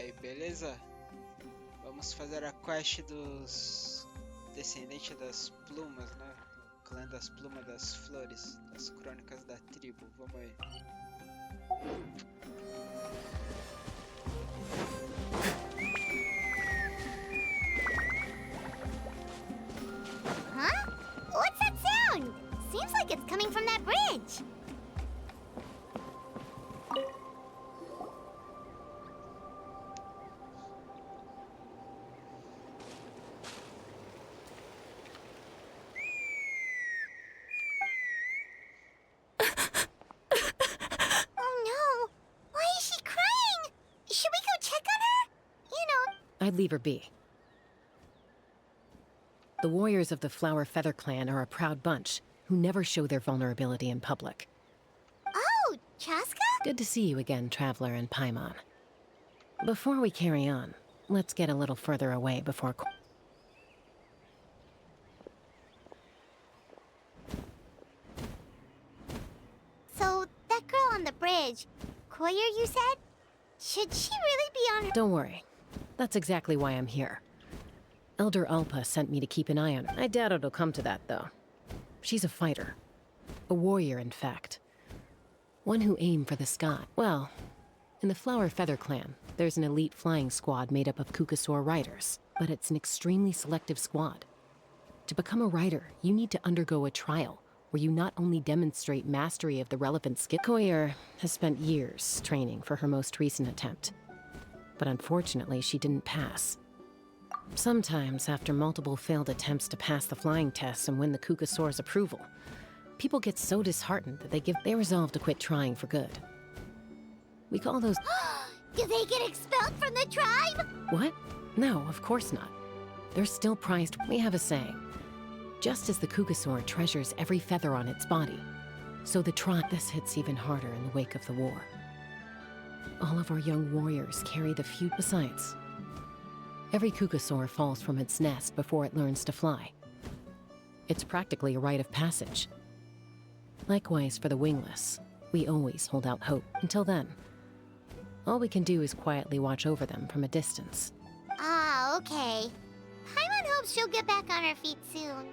aí, beleza? Vamos fazer a quest dos Descendentes das Plumas, né? O clã das Plumas das Flores, das crônicas da tribo. Vamos aí. Huh? What's that sound? Seems like it's coming from that bridge. I'd leave her be. The warriors of the Flower Feather Clan are a proud bunch who never show their vulnerability in public. Oh, Chaska? Good to see you again, Traveler and Paimon. Before we carry on, let's get a little further away before... So, that girl on the bridge, Koyer, you said? Should she really be on her— Don't worry. That's exactly why I'm here. Elder Alpa sent me to keep an eye on her. I doubt it'll come to that, though. She's a fighter. A warrior, in fact. One who aimed for the sky. Well, in the Flower Feather Clan, there's an elite flying squad made up of Kukasaur riders, but it's an extremely selective squad. To become a rider, you need to undergo a trial, where you not only demonstrate mastery of the relevant skill. Koyer has spent years training for her most recent attempt. But unfortunately, she didn't pass. Sometimes, after multiple failed attempts to pass the flying test and win the Kukasaur's approval, people get so disheartened that they resolve to quit trying for good. We call those— Do they get expelled from the tribe? What? No, of course not. They're still prized. We have a saying. Just as the Kukasaur treasures every feather on its body, so the tribe— This hits even harder in the wake of the war. All of our young warriors carry the few. Besides, every Kukasaur falls from its nest before it learns to fly. It's practically a rite of passage. Likewise for the wingless, we always hold out hope. Until then, all we can do is quietly watch over them from a distance. Ah, okay. Paimon hopes she'll get back on her feet soon.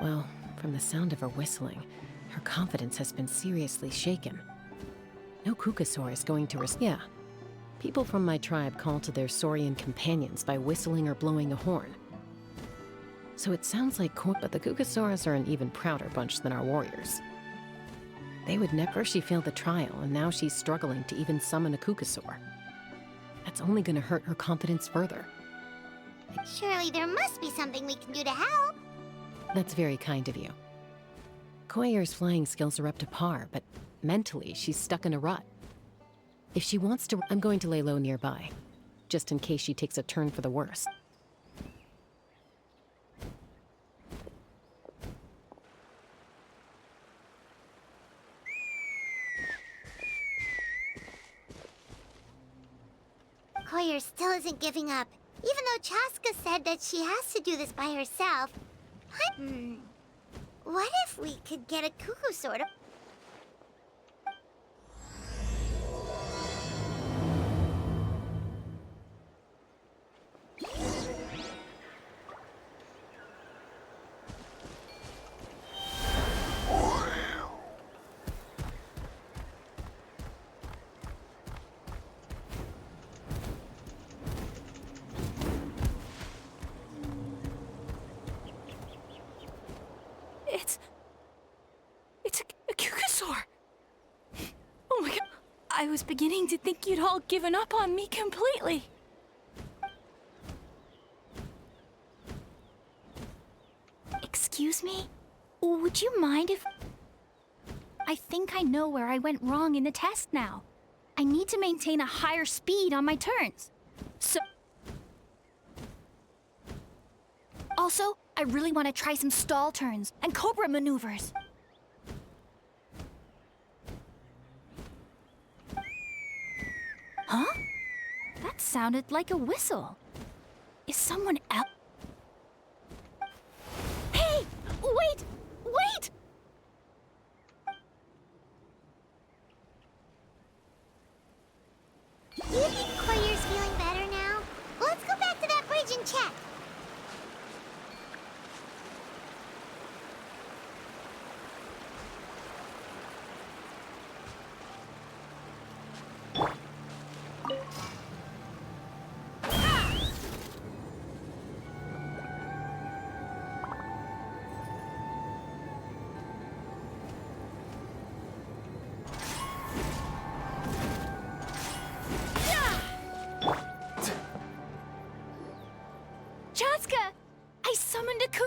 Well, from the sound of her whistling, her confidence has been seriously shaken. No Kukasaur is going to risk— Yeah. People from my tribe call to their Saurian companions by whistling or blowing a horn. So it sounds like but the Kukasaurs are an even prouder bunch than our warriors. They would never— She failed the trial, and now she's struggling to even summon a Kukasaur. That's only gonna hurt her confidence further. Surely there must be something we can do to help. That's very kind of you. Koyer's flying skills are up to par, but mentally, she's stuck in a rut. If she wants to— I'm going to lay low nearby, just in case she takes a turn for the worse. Koyer still isn't giving up, even though Chaska said that she has to do this by herself. What if we could get a Kukasaur to— It's a Kukasaur! Oh my god, I was beginning to think you'd all given up on me completely. Excuse me? Would you mind if— I think I know where I went wrong in the test now. I need to maintain a higher speed on my turns. So— Also, I really want to try some stall turns and cobra maneuvers. Huh? That sounded like a whistle. Is someone else— Hey! Wait! Wait! You think Koyer's feeling better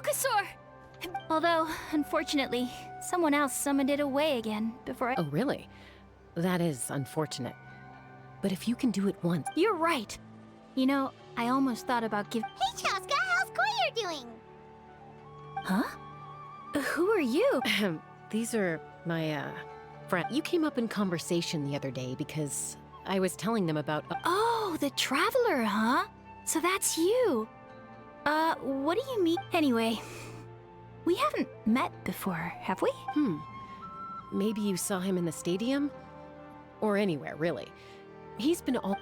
Kukasaur! Although, unfortunately, someone else summoned it away again before I... Oh, really? That is unfortunate. But if you can do it once... You're right. You know, I almost thought about giving... Hey, Chaska, how's Koyer doing? Huh? Who are you? These are my, friends. You came up in conversation the other day because I was telling them about... Oh, the Traveler, huh? So that's you. What do you mean? Anyway, we haven't met before, have we? Maybe you saw him in the stadium? Or anywhere, really. He's been all...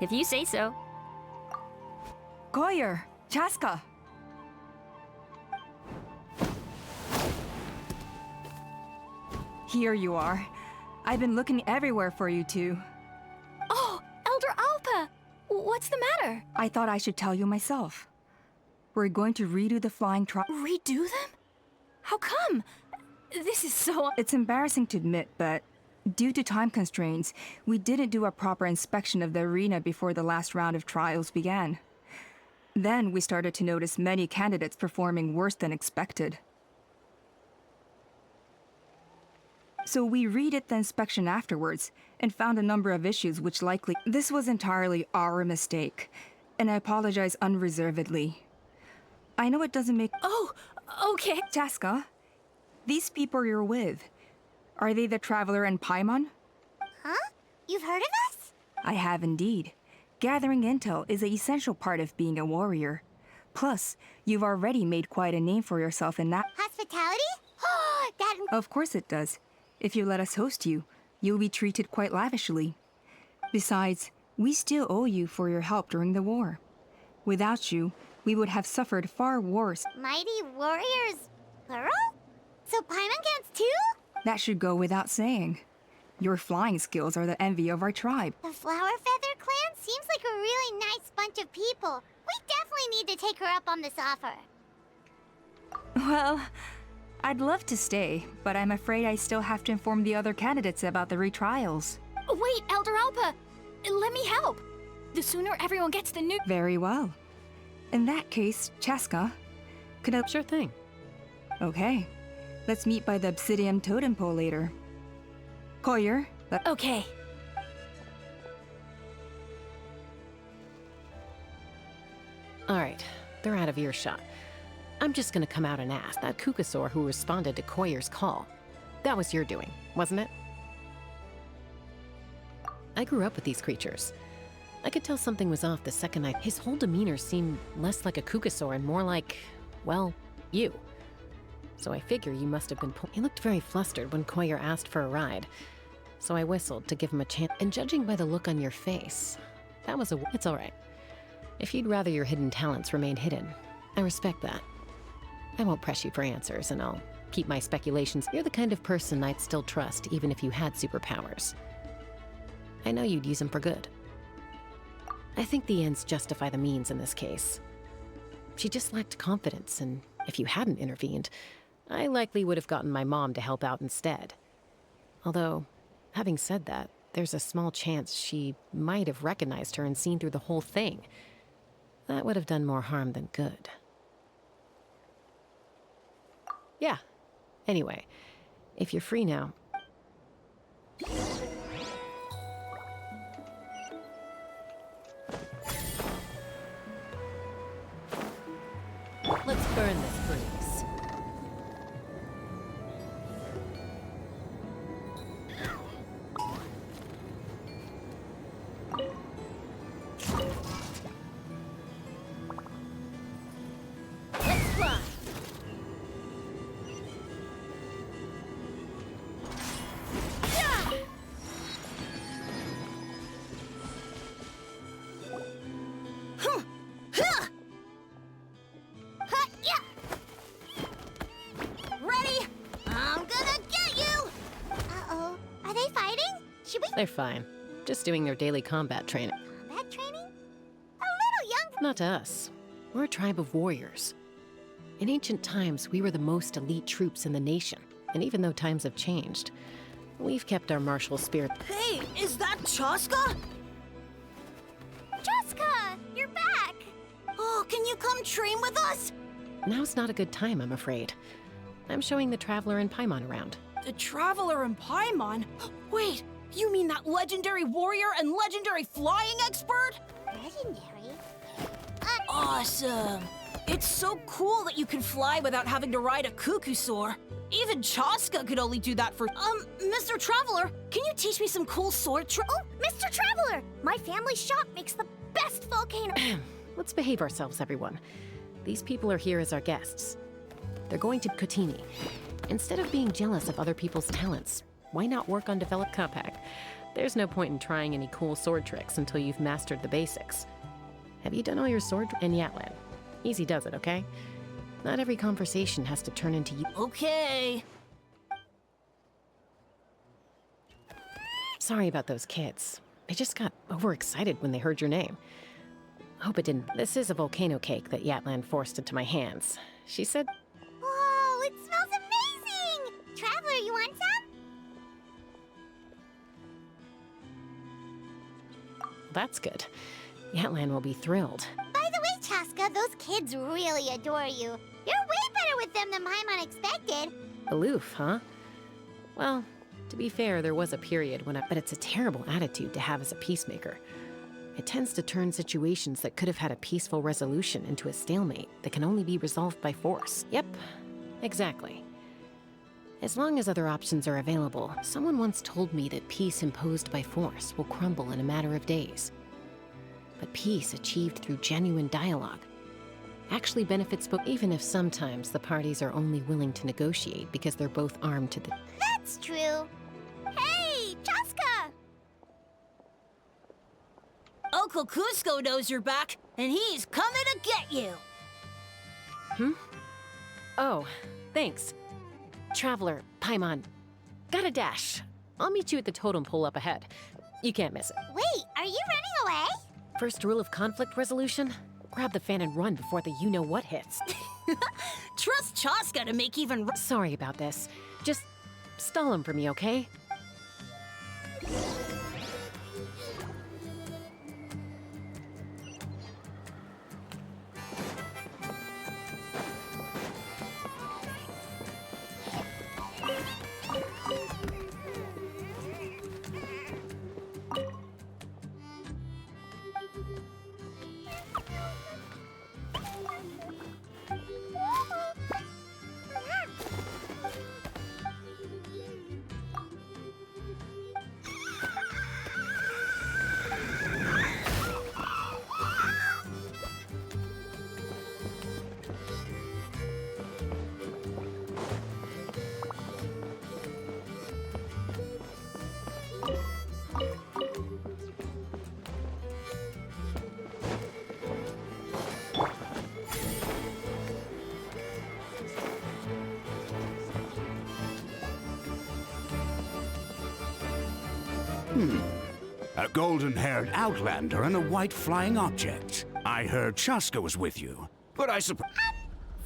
If you say so. Koyer, Chaska. Here you are. I've been looking everywhere for you two. Oh, Elder Alpa! What's the matter? I thought I should tell you myself. We're going to redo the flying trial. Redo them? How come? This is so... It's embarrassing to admit, but due to time constraints, we didn't do a proper inspection of the arena before the last round of trials began. Then we started to notice many candidates performing worse than expected. So we redid the inspection afterwards and found a number of issues which likely... This was entirely our mistake, and I apologize unreservedly. I know it doesn't make... Oh, okay. Chaska, these people you're with, are they the Traveler and Paimon? Huh? You've heard of us? I have indeed. Gathering intel is an essential part of being a warrior. Plus, you've already made quite a name for yourself in that... Hospitality? Oh, that... Of course it does. If you let us host you, you'll be treated quite lavishly. Besides, we still owe you for your help during the war. Without you, we would have suffered far worse. Mighty warriors, plural? So Paimon counts too? That should go without saying. Your flying skills are the envy of our tribe. The Flower Feather clan seems like a really nice bunch of people. We definitely need to take her up on this offer. Well, I'd love to stay, but I'm afraid I still have to inform the other candidates about the retrials. Wait, Elder Alpa! Let me help! The sooner everyone gets the new... Very well. In that case, Chaska, could I... Sure thing. Okay. Let's meet by the Obsidian Totem Pole later. Koyer, Okay. Alright, they're out of earshot. I'm just gonna come out and ask. That Kukasaur who responded to Koyer's call. That was your doing, wasn't it? I grew up with these creatures. I could tell something was off the second his whole demeanor seemed less like a Kukasaur and more like, well, you. So I figure you must have been He looked very flustered when Koyer asked for a ride. So I whistled to give him a chance. And judging by the look on your face, that was It's alright. If you'd rather your hidden talents remain hidden, I respect that. I won't press you for answers, and I'll keep my speculations. You're the kind of person I'd still trust, even if you had superpowers. I know you'd use them for good. I think the ends justify the means in this case. She just lacked confidence, and if you hadn't intervened, I likely would have gotten my mom to help out instead. Although, having said that, there's a small chance she might have recognized her and seen through the whole thing. That would have done more harm than good. Yeah. Anyway, if you're free now... Let's burn this breeze. Let's fly! Ready? I'm gonna get you! Uh-oh. Are they fighting? Should we... They're fine. Just doing their daily combat training. Combat training? A little young... Not to us. We're a tribe of warriors. In ancient times, we were the most elite troops in the nation. And even though times have changed, we've kept our martial spirit. Hey, is that Chaska? Chaska! You're back! Oh, can you come train with us? Now's not a good time, I'm afraid. I'm showing the Traveler and Paimon around. The Traveler and Paimon? Wait, you mean that legendary warrior and legendary flying expert? Legendary? Awesome! It's so cool that you can fly without having to ride a cuckoosaur. Even Chaska could only do that for— Mr. Traveler, can you teach me some cool sword Oh, Mr. Traveler! My family shop makes the best volcano— Let's behave ourselves, everyone. These people are here as our guests. They're going to Kotini. Instead of being jealous of other people's talents, why not work on developed Kapak? There's no point in trying any cool sword tricks until you've mastered the basics. Have you done all your sword in Natlan? Easy does it, okay? Not every conversation has to turn into you. Okay. Sorry about those kids. They just got overexcited when they heard your name. Hope it didn't. This is a volcano cake that Yatlan forced into my hands. She said, Whoa, it smells amazing! Traveler, you want some? that's good. Yatlan will be thrilled. By the way, Chaska, those kids really adore you. You're way better with them than Paimon expected. Aloof, huh? Well, to be fair, there was a period when but it's a terrible attitude to have as a peacemaker. It tends to turn situations that could have had a peaceful resolution into a stalemate that can only be resolved by force. Yep, exactly. As long as other options are available, someone once told me that peace imposed by force will crumble in a matter of days. But peace achieved through genuine dialogue actually benefits both, even if sometimes the parties are only willing to negotiate because they're both armed to the— That's true. Hey, Chaska! Uncle Cusco knows you're back, and he's coming to get you. Oh, thanks. Traveler, Paimon, got a dash. I'll meet you at the totem pole up ahead. You can't miss it. Wait, are you running away? First rule of conflict resolution? Grab the fan and run before the you-know-what hits. Trust Chaska to make even— Sorry about this. Just stall him for me, okay? A golden-haired outlander and a white flying object. I heard Chaska was with you, but I suppose—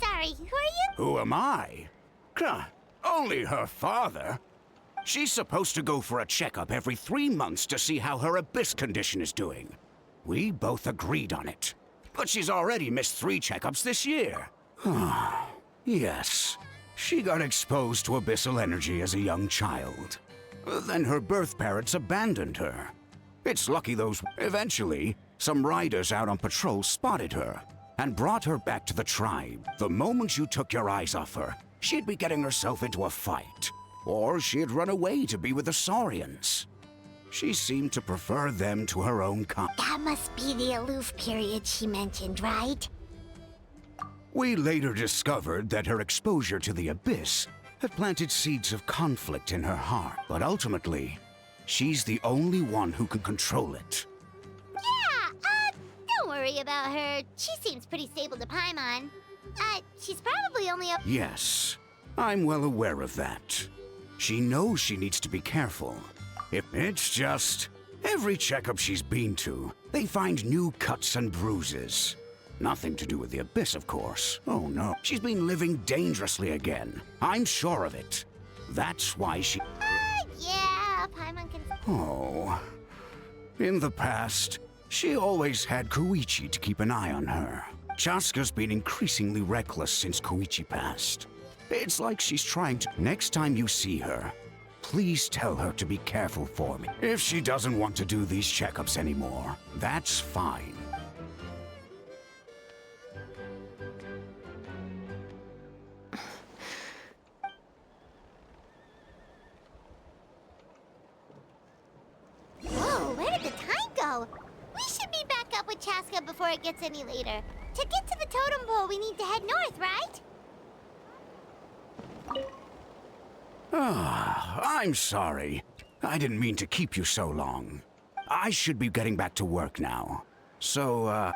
Sorry, who are you? Who am I? Only her father. She's supposed to go for a checkup every 3 months to see how her abyss condition is doing. We both agreed on it. But she's already missed 3 checkups this year. Yes. She got exposed to abyssal energy as a young child. Then her birth parents abandoned her. It's lucky those— Eventually, some riders out on patrol spotted her and brought her back to the tribe. The moment you took your eyes off her, she'd be getting herself into a fight. Or she'd run away to be with the Saurians. She seemed to prefer them to her own kind. That must be the aloof period she mentioned, right? We later discovered that her exposure to the abyss had planted seeds of conflict in her heart. But ultimately, she's the only one who can control it. Yeah, don't worry about her. She seems pretty stable to Paimon. She's probably only a— Yes, I'm well aware of that. She knows she needs to be careful. It's just, every checkup she's been to, they find new cuts and bruises. Nothing to do with the abyss, of course. Oh no, she's been living dangerously again. I'm sure of it. That's why she— yeah, Paimon can— Oh. In the past, she always had Koichi to keep an eye on her. Chaska's been increasingly reckless since Koichi passed. It's like she's trying to... Next time you see her, please tell her to be careful for me. If she doesn't want to do these checkups anymore, that's fine. Whoa, where did the time go? We should be back up with Chaska before it gets any later. To get to the totem pole, we need to head north, right? I'm sorry. I didn't mean to keep you so long. I should be getting back to work now. So,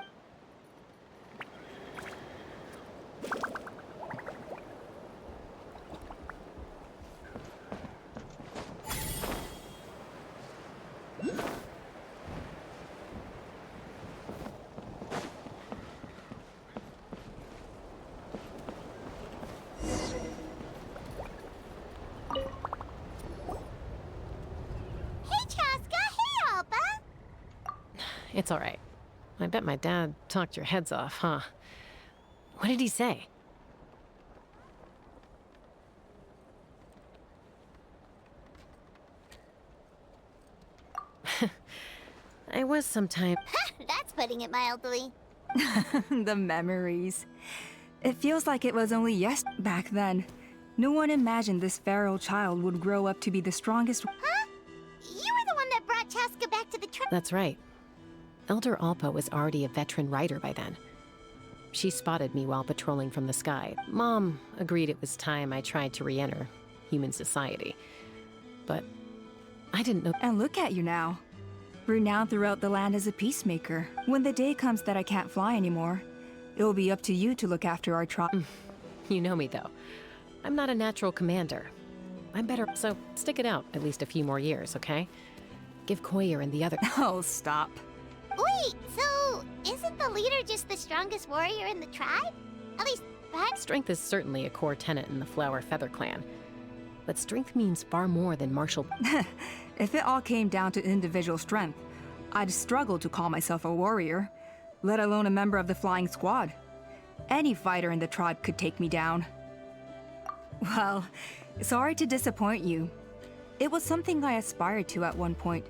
Hey, Chaska! Hey, Alba! It's all right. I bet my dad talked your heads off, huh? What did he say? I was sometime... That's putting it mildly. The memories. It feels like it was only back then. No one imagined this feral child would grow up to be the strongest. Huh? You were the one that brought Chaska back to the That's right. Elder Alpa was already a veteran rider by then. She spotted me while patrolling from the sky. Mom agreed it was time I tried to re-enter human society. But I didn't know... And look at you now. Renowned throughout the land as a peacemaker. When the day comes that I can't fly anymore, it will be up to you to look after our tribe. You know me, though. I'm not a natural commander. I'm better, so stick it out at least a few more years, okay? Give Koyer and the other... Oh, stop. Wait, so isn't the leader just the strongest warrior in the tribe? At least, perhaps... Strength is certainly a core tenet in the Flower Feather clan. But strength means far more than martial... If it all came down to individual strength, I'd struggle to call myself a warrior, let alone a member of the flying squad. Any fighter in the tribe could take me down. Well, sorry to disappoint you. It was something I aspired to at one point.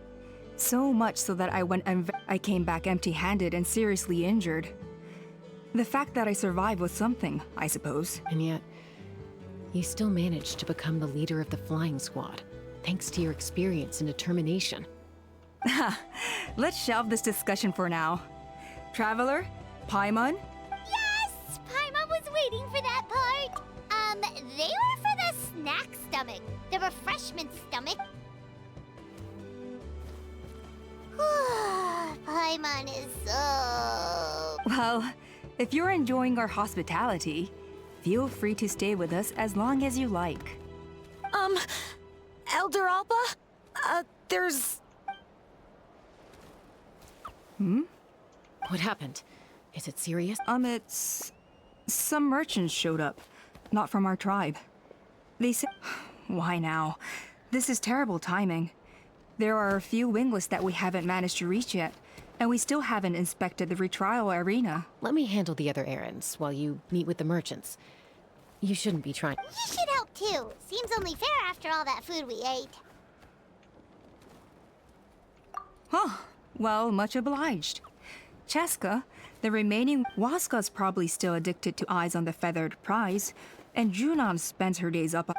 So much so that I came back empty-handed and seriously injured. The fact that I survived was something, I suppose. And yet, you still managed to become the leader of the flying squad, thanks to your experience and determination. Let's shelve this discussion for now. Traveler, Paimon? Yes! Paimon was waiting for that part! They were for the snack stomach. The refreshment stomach. Paimon is so... Well, if you're enjoying our hospitality, feel free to stay with us as long as you like. Elder Alpa? There's... What happened? Is it serious? It's... Some merchants showed up. Not from our tribe. They said... Why now? This is terrible timing. There are a few wingless that we haven't managed to reach yet, and we still haven't inspected the retrial arena. Let me handle the other errands while you meet with the merchants. You shouldn't be trying... You should help too. Seems only fair after all that food we ate. Huh. Well, much obliged. Chaska, the remaining Waska's probably still addicted to eyes on the feathered prize, and Junon spends her days up...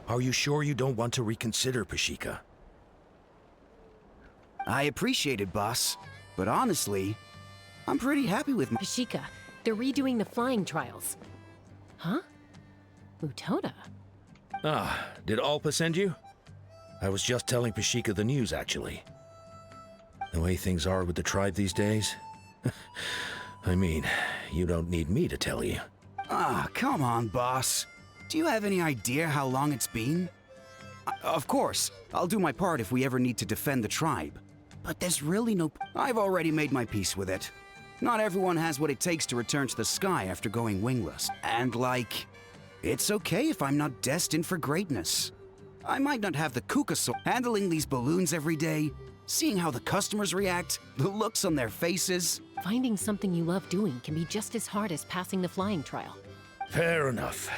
Are you sure you don't want to reconsider, Pashika? I appreciate it, boss. But honestly, I'm pretty happy with my... Pashika, they're redoing the flying trials. Huh? Mutoda? Ah, did Alpa send you? I was just telling Pashika the news, actually. The way things are with the tribe these days? I mean, you don't need me to tell you. Ah, come on, boss. Do you have any idea how long it's been? Of course, I'll do my part if we ever need to defend the tribe. But there's really no... I've already made my peace with it. Not everyone has what it takes to return to the sky after going wingless. And like, it's okay if I'm not destined for greatness. I might not have the Kukasaur. Handling these balloons every day, seeing how the customers react, the looks on their faces. Finding something you love doing can be just as hard as passing the flying trial. Fair enough.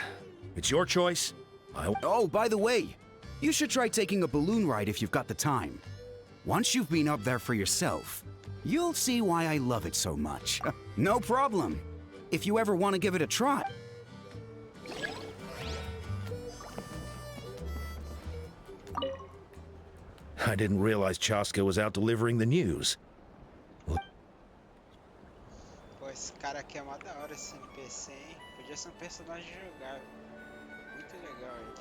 It's your choice. Oh, by the way, you should try taking a balloon ride if you've got the time. Once you've been up there for yourself, you'll see why I love it so much. No problem. If you ever want to give it a try. I didn't realize Chaska was out delivering the news. Pô, esse cara aqui é mó da hora, esse NPC, hein? Podia ser um personagem jogável. Muito legal ele.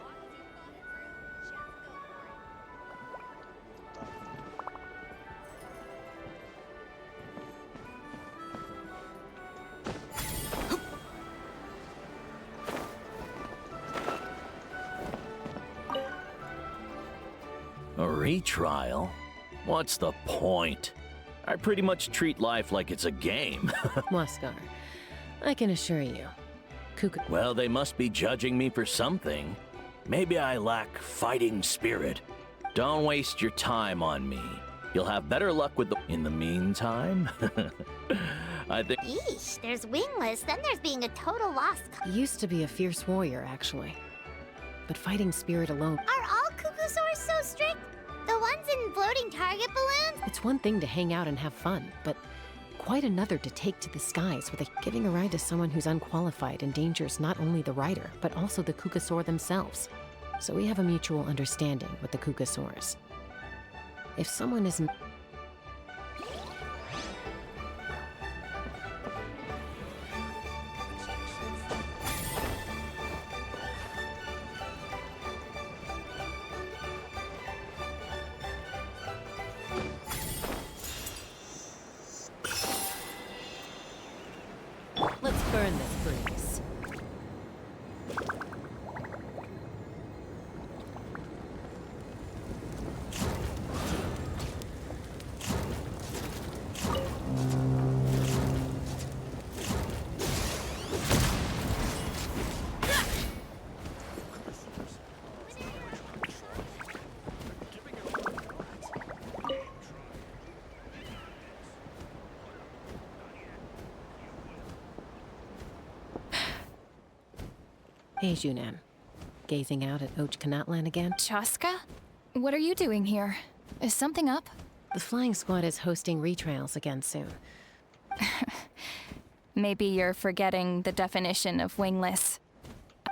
A retrial? What's the point? I pretty much treat life like it's a game. Waskar, I can assure you, Kuka... Well, they must be judging me for something. Maybe I lack fighting spirit. Don't waste your time on me. You'll have better luck with the... In the meantime, I think... Yeesh, there's wingless, then there's being a total lost. Used to be a fierce warrior, actually. But fighting spirit alone... Are all Kukusaurs so strict? The ones in floating target balloons? It's one thing to hang out and have fun, but quite another to take to the skies with giving a ride to someone who's unqualified endangers not only the rider, but also the Kukasaur themselves. So we have a mutual understanding with the Kukasaurs. If someone isn't... Let's burn this breeze. Hey, Junan. Gazing out at Natlan again? Chaska? What are you doing here? Is something up? The flying squad is hosting retrials again soon. Maybe you're forgetting the definition of wingless.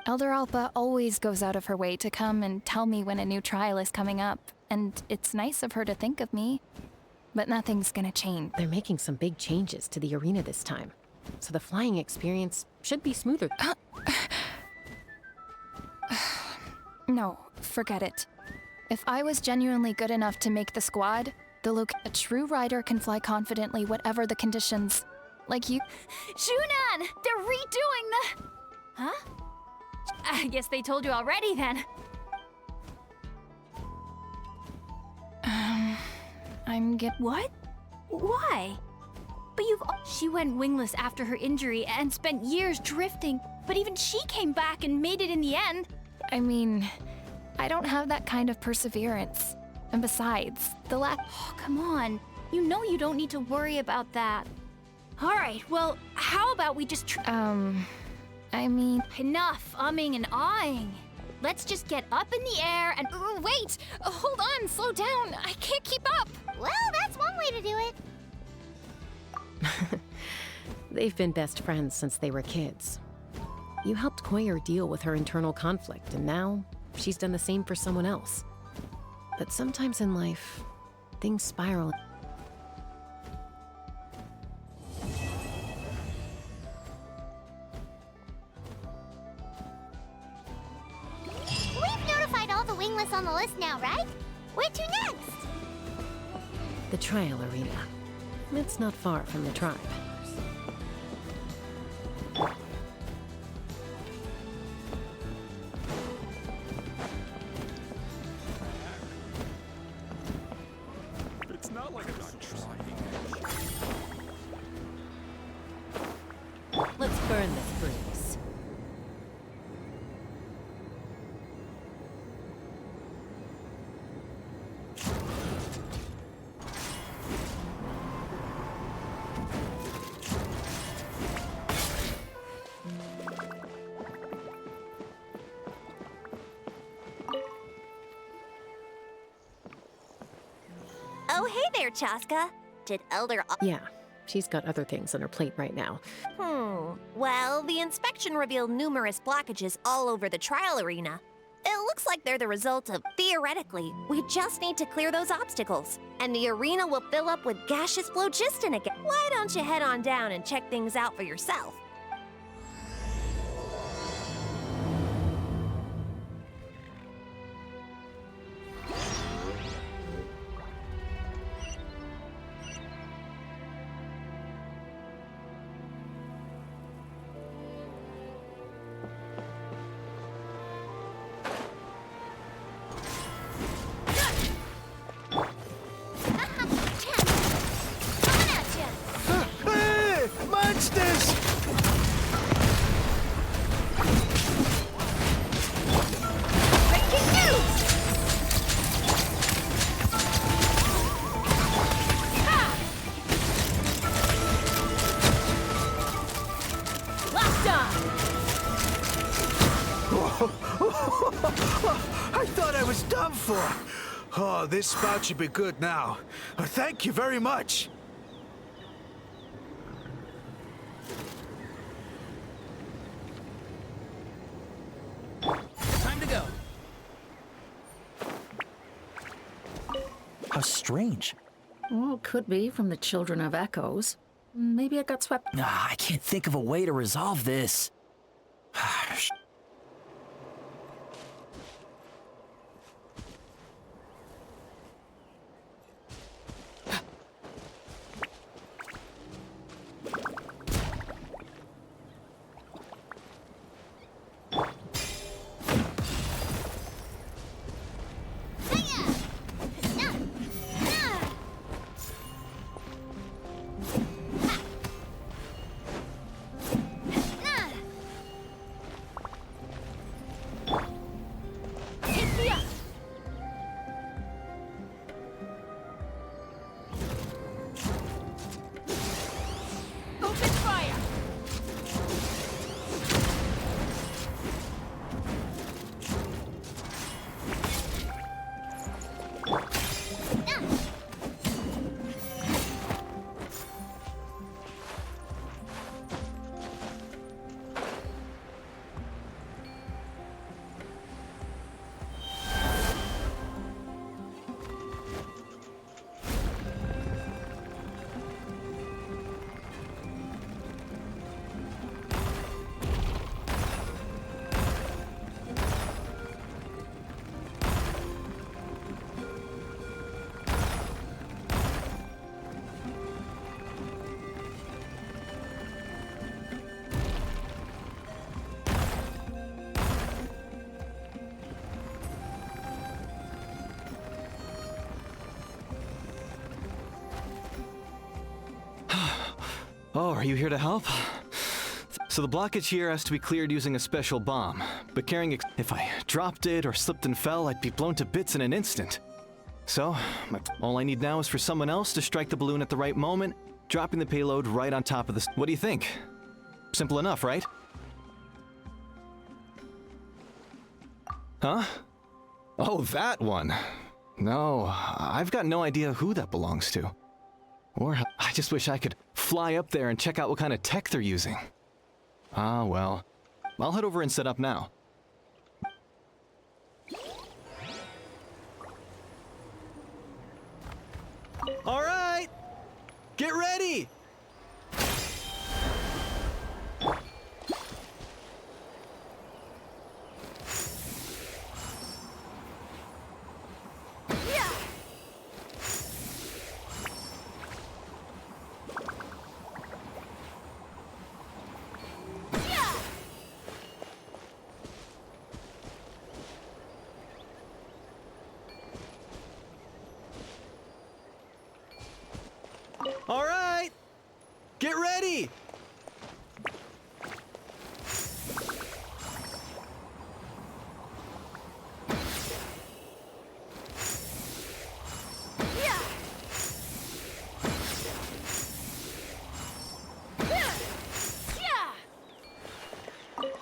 Elder Alpa always goes out of her way to come and tell me when a new trial is coming up, and it's nice of her to think of me. But nothing's gonna change. They're making some big changes to the arena this time, so the flying experience should be smoother. No, forget it. If I was genuinely good enough to make the squad, a true rider can fly confidently whatever the conditions. Like you. Junan! They're redoing the... Huh? I guess they told you already then. What? Why? But She went wingless after her injury and spent years drifting, but even she came back and made it in the end. I mean, I don't have that kind of perseverance. And besides, Oh, come on. You know you don't need to worry about that. All right, well, how about we just I mean... Enough umming and ahhing. Let's just get up in the air and... wait! Hold on, slow down. I can't keep up. Well, that's one way to do it. They've been best friends since they were kids. You helped Koyer deal with her internal conflict, and now she's done the same for someone else. But sometimes in life, things spiral. We've notified all the wingless on the list now, right? Where to next? The trial arena. It's not far from the tribe. Oh, hey there, Chaska. Did Elder... Yeah, she's got other things on her plate right now. Well, the inspection revealed numerous blockages all over the trial arena. It looks like they're the result of, theoretically, we just need to clear those obstacles, and the arena will fill up with gaseous phlogiston again. Why don't you head on down and check things out for yourself? I thought I was done for. Oh, this spout should be good now. Thank you very much. Time to go. How strange. Well, could be from the Children of Echoes. Maybe it got swept. I can't think of a way to resolve this. Oh, are you here to help? So the blockage here has to be cleared using a special bomb, but carrying if I dropped it or slipped and fell, I'd be blown to bits in an instant. So, all I need now is for someone else to strike the balloon at the right moment, dropping the payload right on top of the... What do you think? Simple enough, right? Huh? Oh, that one. No, I've got no idea who that belongs to. Or I just wish I could fly up there and check out what kind of tech they're using. Ah, well. I'll head over and set up now. All right! Get ready! All right! Get ready!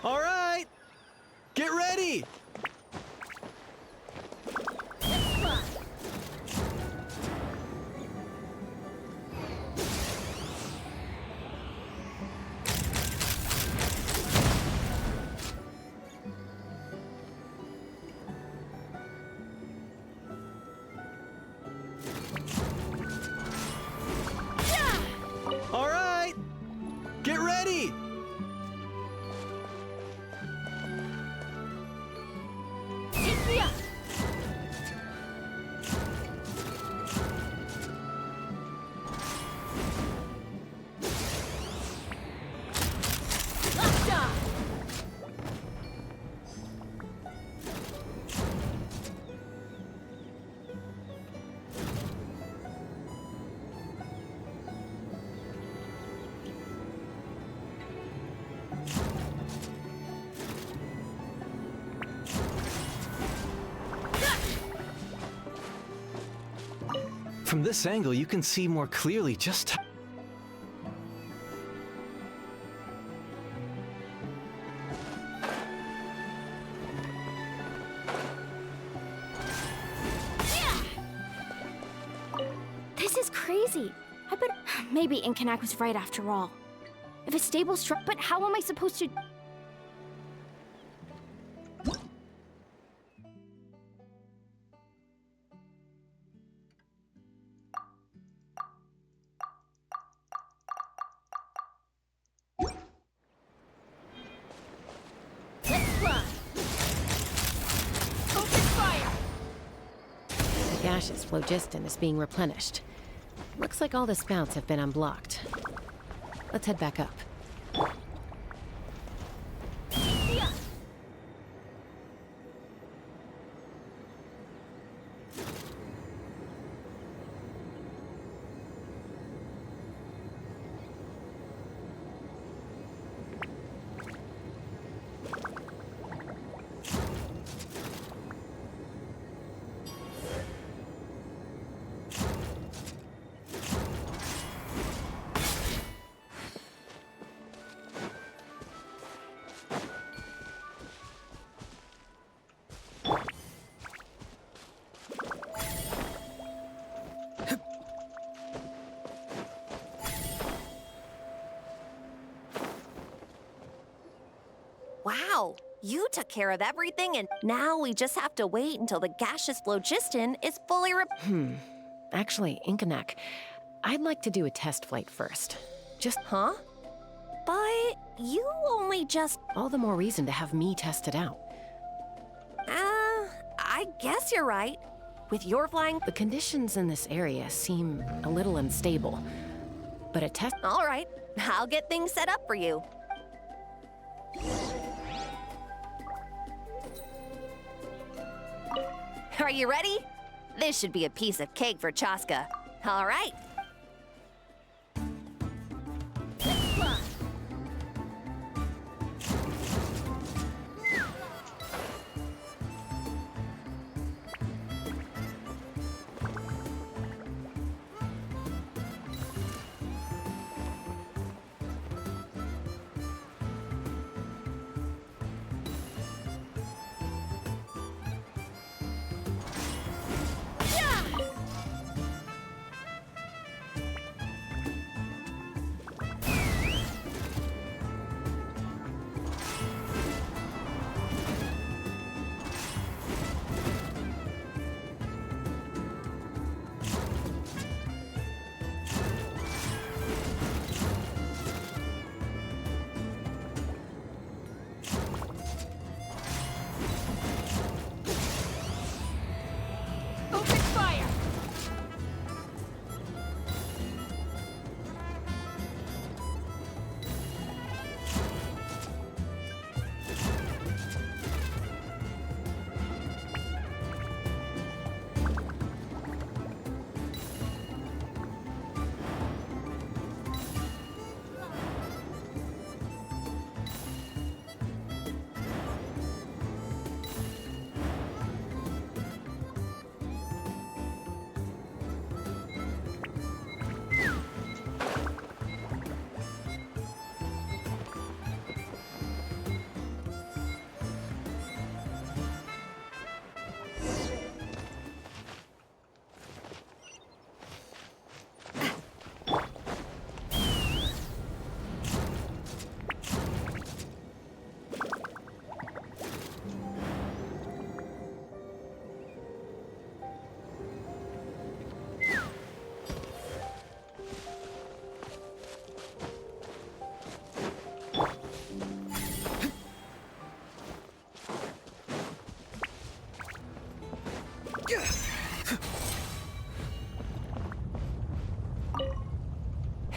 All right! Get ready! From this angle, you can see more clearly just... This is crazy. I bet maybe Inkanak was right after all. If a stable struck, but how am I supposed to... The gaseous phlogiston is being replenished. Looks like all the spouts have been unblocked. Let's head back up. Wow, you took care of everything, and now we just have to wait until the gaseous phlogiston is fully Actually, Inkanak, I'd like to do a test flight first. Just... Huh? But you only just... All the more reason to have me test it out. I guess you're right. With your flying... The conditions in this area seem a little unstable. But a test... All right, I'll get things set up for you. Are you ready? This should be a piece of cake for Chaska. All right.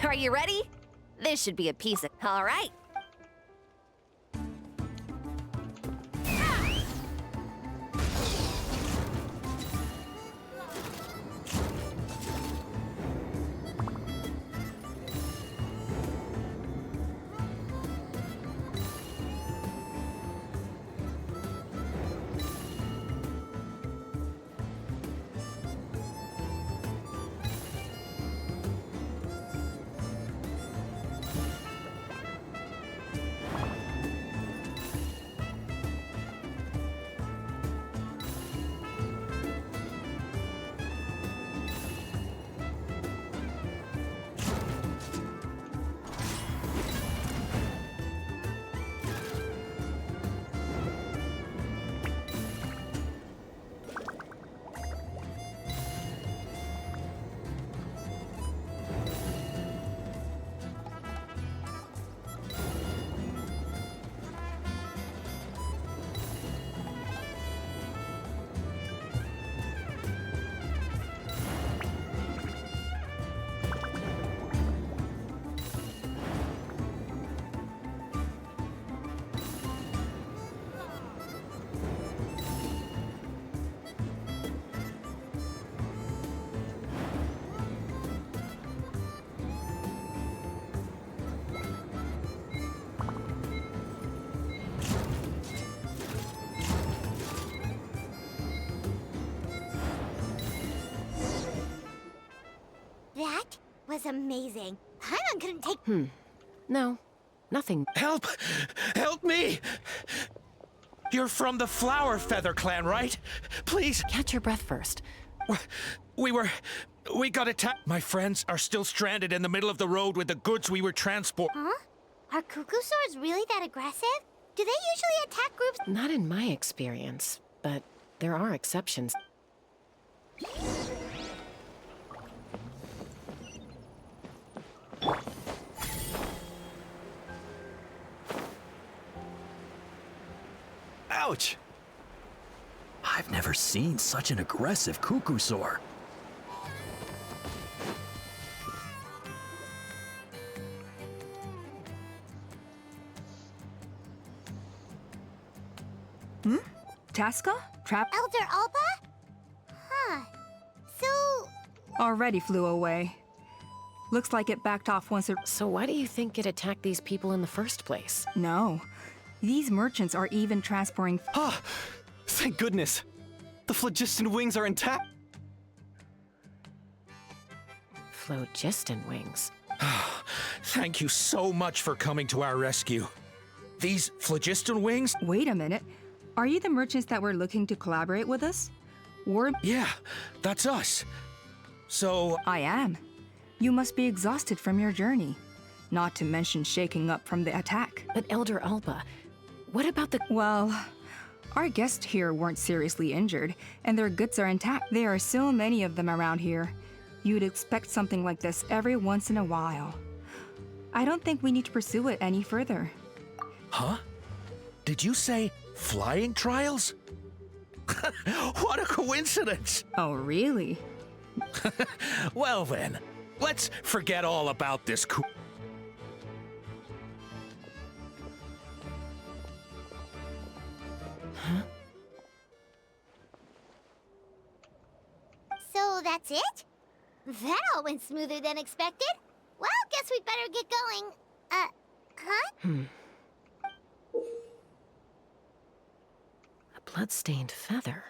Are you ready? This should be a piece of... All right. was amazing. Paimon couldn't take... No, nothing. Help! Help me! You're from the Flower Feather clan, right? Please. Catch your breath first. We got attacked. My friends are still stranded in the middle of the road with the goods we were transporting. Huh? Are cuckoo swords really that aggressive? Do they usually attack groups? Not in my experience, but there are exceptions. Ouch! I've never seen such an aggressive cuckoo soar. Tasca? Trap? Elder Alpa? Huh. So... Already flew away. Looks like it backed off once it... So why do you think it attacked these people in the first place? No. These merchants are even transporting... Ah! Thank goodness! The phlogiston wings are intact! Phlogiston wings? Thank you so much for coming to our rescue. These phlogiston wings? Wait a minute. Are you the merchants that were looking to collaborate with us? Yeah, that's us. So... I am. You must be exhausted from your journey. Not to mention shaking up from the attack. But Elder Alpa, what about the... Well, our guests here weren't seriously injured, and their goods are intact. There are so many of them around here. You'd expect something like this every once in a while. I don't think we need to pursue it any further. Huh? Did you say flying trials? What a coincidence! Oh, really? Well then, let's forget all about this Huh? So that's it? That all went smoother than expected. Well, guess we'd better get going. Huh? A blood-stained feather.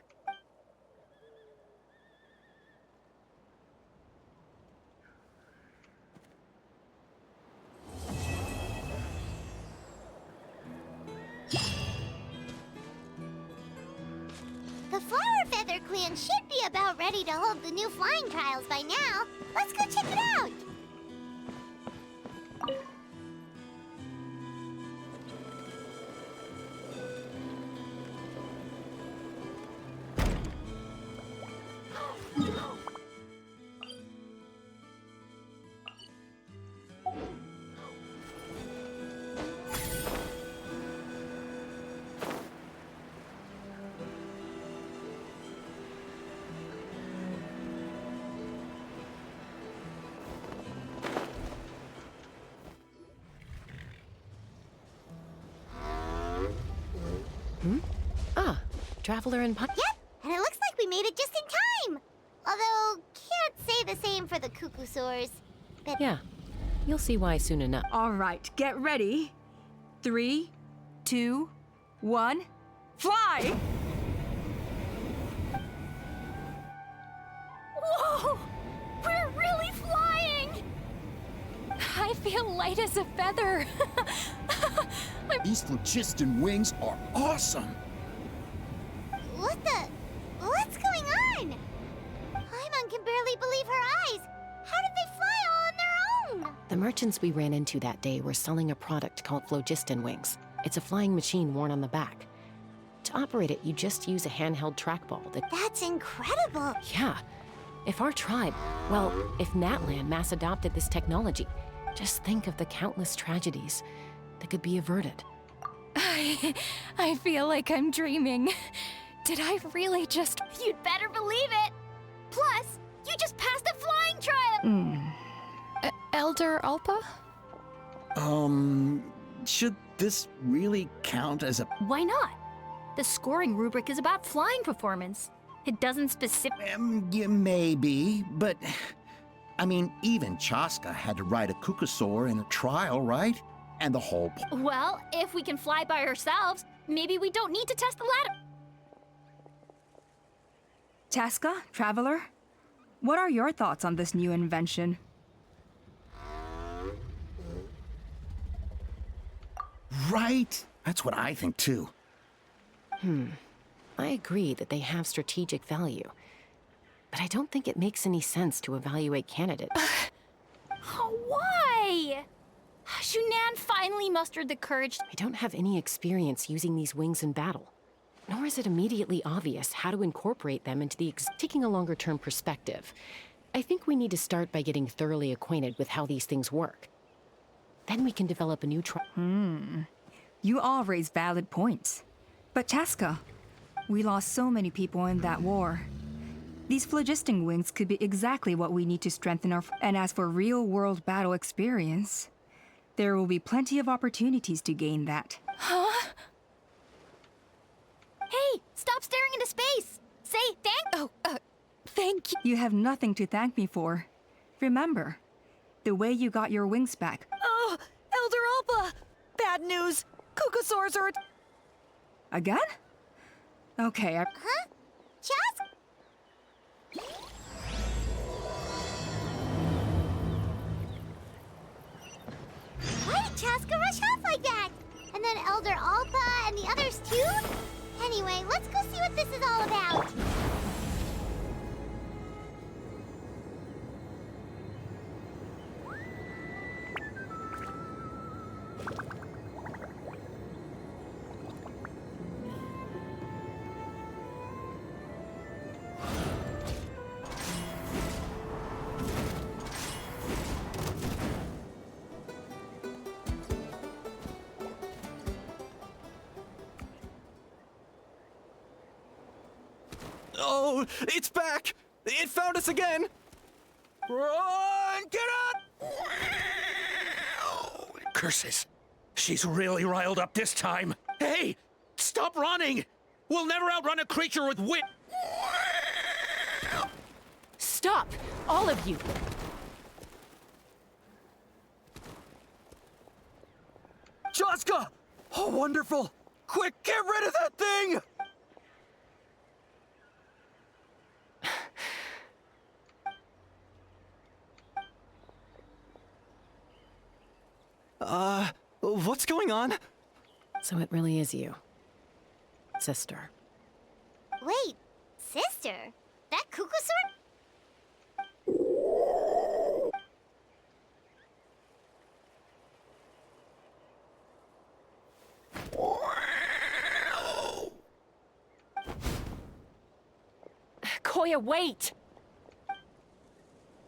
The Flower Feather Clan should be about ready to hold the new flying trials by now. Let's go check it out! Ah, Traveler and Yep, and it looks like we made it just in time. Although, can't say the same for the cuckoo soars. But Yeah, you'll see why soon enough. All right, get ready. 3, 2, 1, fly! Whoa! We're really flying! I feel light as a feather. These phlogiston wings are awesome! What's going on? Paimon can barely believe her eyes. How did they fly all on their own? The merchants we ran into that day were selling a product called phlogiston wings. It's a flying machine worn on the back. To operate it, you just use a handheld trackball that... That's incredible. Yeah. If our tribe, well, if Natlan mass adopted this technology, just think of the countless tragedies that could be averted. I feel like I'm dreaming. Did I really just... You'd better believe it. Plus, you just passed a flying trial. Elder Alpa? Should this really count as a... Why not? The scoring rubric is about flying performance. It doesn't Yeah, maybe, but... I mean, even Chaska had to ride a cuckoosaur in a trial, right? And the whole... Well, if we can fly by ourselves, maybe we don't need to test the ladder. Tasca, Traveler, what are your thoughts on this new invention? Right? That's what I think too. I agree that they have strategic value, but I don't think it makes any sense to evaluate candidates. Oh, why? Shunan finally mustered the courage. I don't have any experience using these wings in battle, nor is it immediately obvious how to incorporate them into taking a longer-term perspective. I think we need to start by getting thoroughly acquainted with how these things work. Then we can develop a new You all raise valid points. But Chaska, we lost so many people in that war. These phlogisting wings could be exactly what we need to strengthen our... And as for real-world battle experience, there will be plenty of opportunities to gain that. Huh? Hey, stop staring into space! Say thank you. You have nothing to thank me for. Remember, the way you got your wings back. Oh, Elder Alpa! Bad news! Kukasaurs are... Again? Okay, Huh? Chaska? Why did Chaska rush off like that? And then Elder Alpa and the others too? Anyway, let's go see what this is all about. Oh, it's back! It found us again! Run! Get up! Curses. She's really riled up this time. Hey! Stop running! We'll never outrun a creature with wit. Stop! All of you! Chaska! Oh, wonderful! Quick, get rid of that thing! What's going on? So it really is you. Sister. Wait, sister? That Kukasaur? Koya, wait!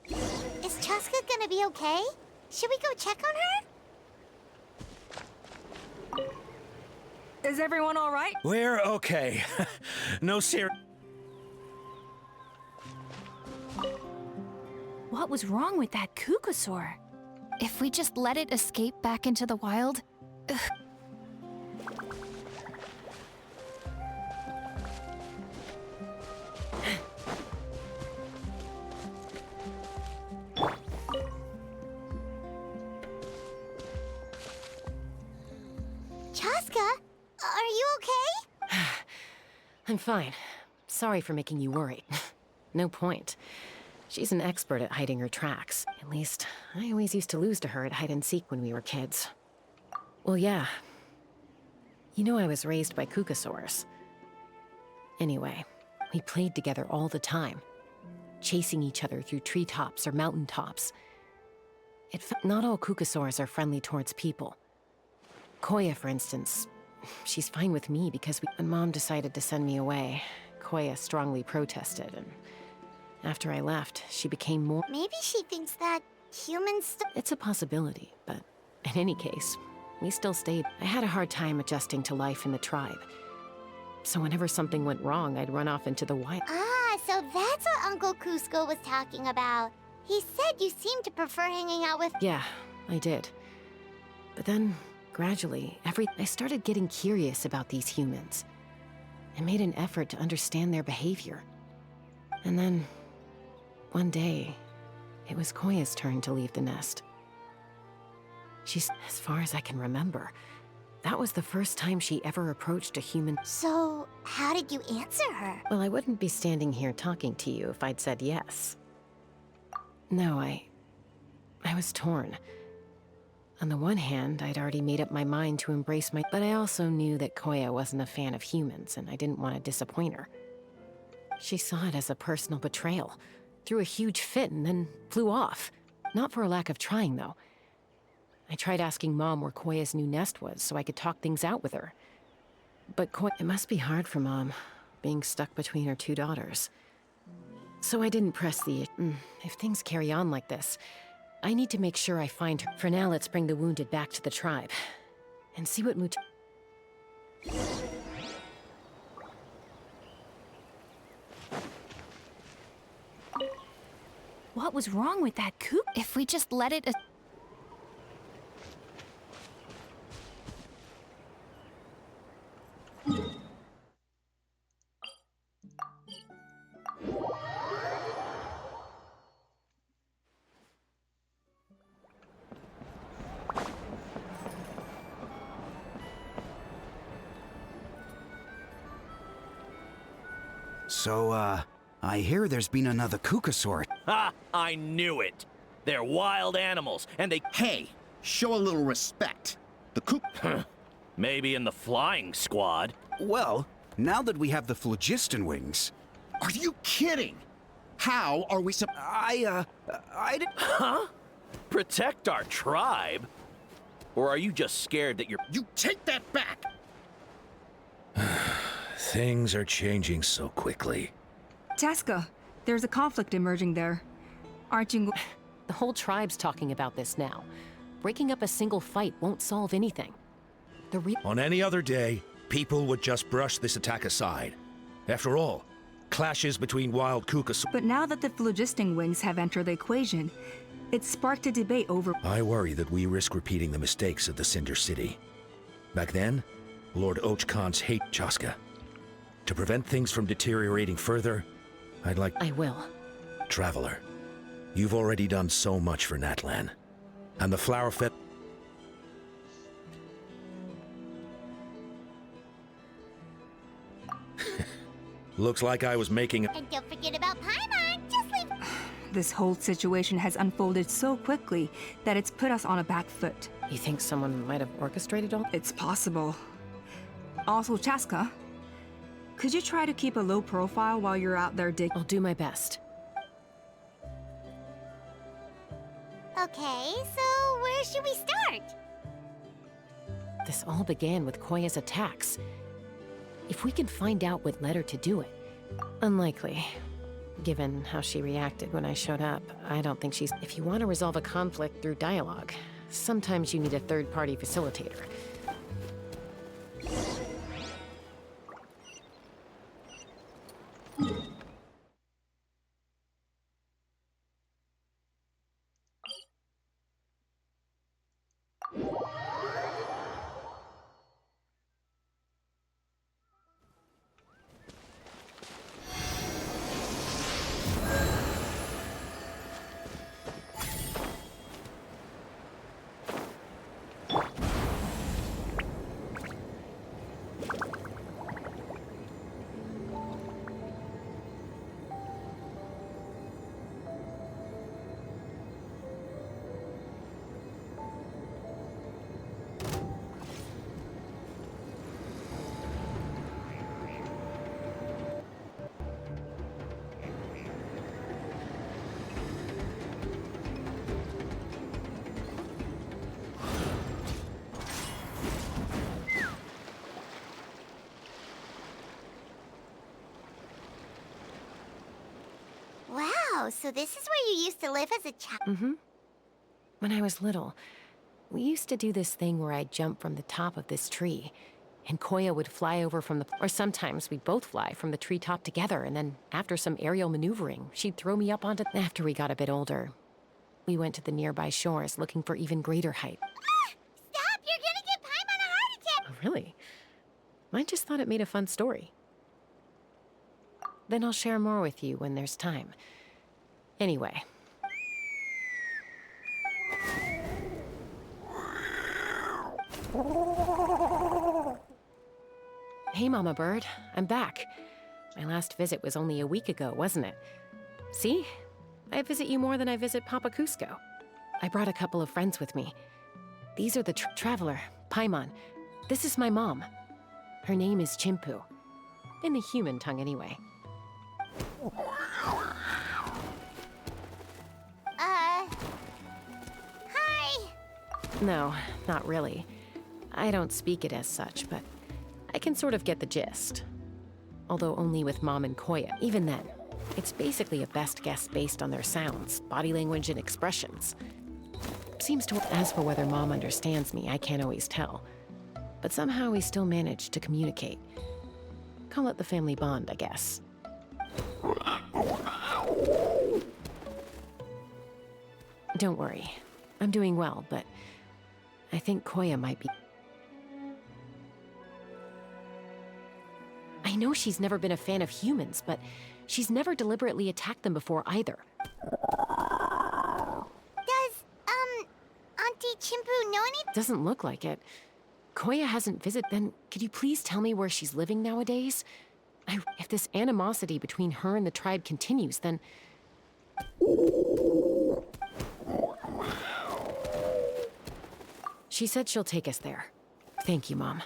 Is Chaska gonna be okay? Should we go check on her? Is everyone all right? We're okay. No serious. What was wrong with that Kukasaur? If we just let it escape back into the wild... Ugh. Chaska, are you okay? I'm fine. Sorry for making you worried. No point. She's an expert at hiding her tracks. At least, I always used to lose to her at hide-and-seek when we were kids. Well, yeah. You know I was raised by Kukasaurs. Anyway, we played together all the time, chasing each other through treetops or mountaintops. Not all Kukasaurs are friendly towards people. Koya, for instance, she's fine with me because when Mom decided to send me away, Koya strongly protested, and after I left, she became more... Maybe she thinks that humans... It's a possibility, but in any case, we still stayed. I had a hard time adjusting to life in the tribe. So whenever something went wrong, I'd run off into the wild. Ah, so that's what Uncle Cusco was talking about. He said you seemed to prefer hanging out with... Yeah, I did. But then, gradually, I started getting curious about these humans. I made an effort to understand their behavior. And then, one day, it was Koya's turn to leave the nest. She's, as far as I can remember, that was the first time she ever approached a human. So, how did you answer her? Well, I wouldn't be standing here talking to you if I'd said yes. No, I was torn. On the one hand, I'd already made up my mind to embrace my... But I also knew that Koya wasn't a fan of humans, and I didn't want to disappoint her. She saw it as a personal betrayal, threw a huge fit, and then flew off. Not for a lack of trying, though. I tried asking Mom where Koya's new nest was, so I could talk things out with her. But It must be hard for Mom, being stuck between her two daughters. So I didn't press the... If things carry on like this, I need to make sure I find her. For now, let's bring the wounded back to the tribe. And see what What was wrong with that coop? If we just let it... So, I hear there's been another Kukasaur. Ha! I knew it! They're wild animals, and they... Hey, show a little respect. The Cook... Maybe in the flying squad. Well, now that we have the phlogiston wings... Are you kidding? How are we I didn't... Huh? Protect our tribe? Or are you just scared that you're... You take that back! Things are changing so quickly. Chaska, there's a conflict emerging there. Aren't you... The whole tribe's talking about this now. Breaking up a single fight won't solve anything. On any other day, people would just brush this attack aside. After all, clashes between wild Kukasaur... But now that the phlogiston wings have entered the equation, it's sparked a debate over... I worry that we risk repeating the mistakes of the Cinder City. Back then, Lord Ochkon's hate Chaska. To prevent things from deteriorating further, I'd like... I will. Traveler, you've already done so much for Natlan. And the Flower Fet... Looks like I was making... And don't forget about Paimon. Just leave... This whole situation has unfolded so quickly that it's put us on a back foot. You think someone might have orchestrated all? It's possible. Also, Chaska, could you try to keep a low profile while you're out there digging? I'll do my best. Okay, so where should we start? This all began with Koya's attacks. If we can find out what led her to do it. Unlikely. Given how she reacted when I showed up, I don't think she's... If you want to resolve a conflict through dialogue, sometimes you need a third-party facilitator. Wow, so this is where you used to live as a child? Mm-hmm. When I was little, we used to do this thing where I'd jump from the top of this tree, and Koya would fly over from the... Or sometimes we'd both fly from the treetop together, and then after some aerial maneuvering, she'd throw me up onto... After we got a bit older, we went to the nearby shores looking for even greater height. Ah! Stop! You're gonna give Paimon a heart attack! Oh, really? I just thought it made a fun story. Then I'll share more with you when there's time. Anyway. Hey, Mama Bird. I'm back. My last visit was only a week ago, wasn't it? See? I visit you more than I visit Papa Cusco. I brought a couple of friends with me. These are the traveler, Paimon. This is my mom. Her name is Chimpu. In the human tongue, anyway. Hi! No, not really. I don't speak it as such, but I can sort of get the gist. Although only with Mom and Koya. Even then, it's basically a best guess based on their sounds, body language, and expressions. Seems to. As for whether Mom understands me, I can't always tell. But somehow we still manage to communicate. Call it the family bond, I guess. Don't worry. I'm doing well, but I think Koya might be. I know she's never been a fan of humans, but she's never deliberately attacked them before either. Does, Auntie Chimpu know anything? Doesn't look like it. Koya hasn't visited. Then could you please tell me where she's living nowadays? If this animosity between her and the tribe continues, then... She said she'll take us there. Thank you, Mom.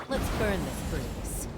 Let's burn this breeze.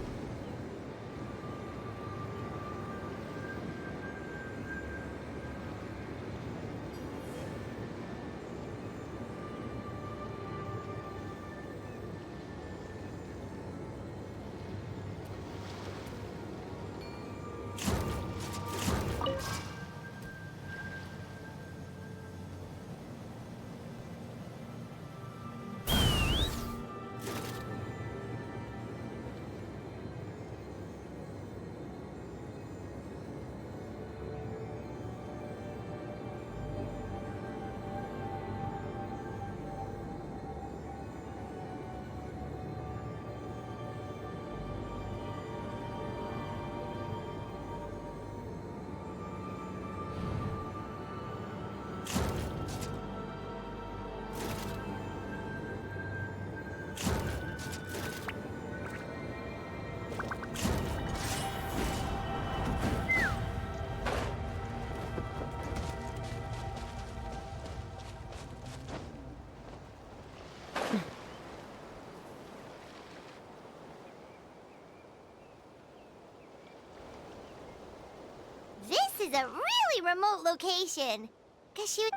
This is a really remote location. Guess you...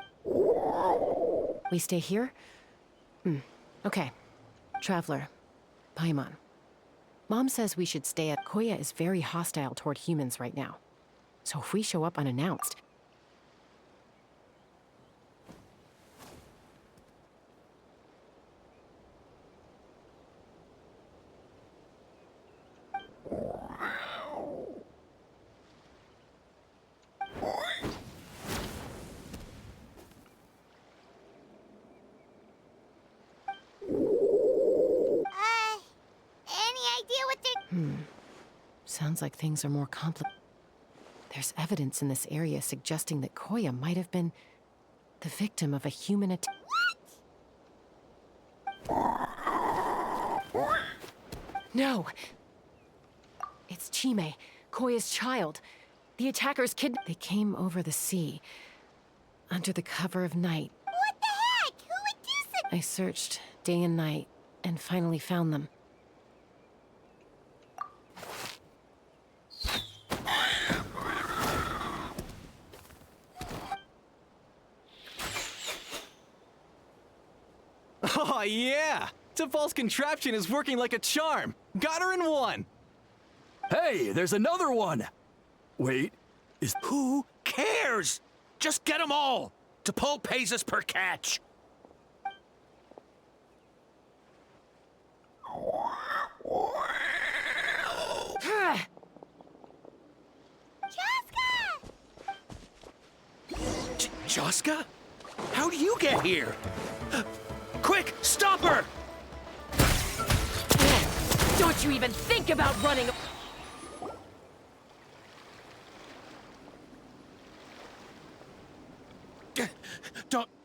We stay here? Okay. Traveler. Paimon. Mom says we should stay at... Koya is very hostile toward humans right now. So if we show up unannounced... Any idea what they're... Sounds like things are more complicated. There's evidence in this area suggesting that Koya might have been the victim of a human attack. No! It's Chime, Koya's child. The attackers They came over the sea, under the cover of night. What the heck? Who would do such... I searched day and night, and finally found them. Oh, yeah! T'Pol's contraption is working like a charm. Got her in one. Hey, there's another one! Wait, is... Who cares? Just get them all. T'Pol pays us per catch. Chaska? How'd you get here? Quick, stop her! Don't you even think about running!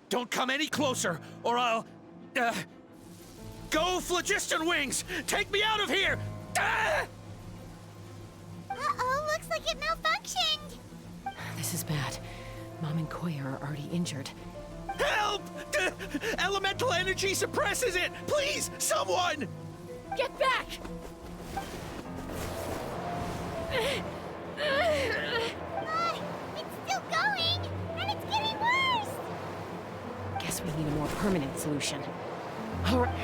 Don't come any closer, or I'll... Go, Phlogiston Wings! Take me out of here! Uh-oh, looks like it malfunctioned. This is bad. Mom and Koya are already injured. Help! Elemental energy suppresses it! Please, someone! Get back! It's still going, and it's getting worse. Guess we need a more permanent solution. All right.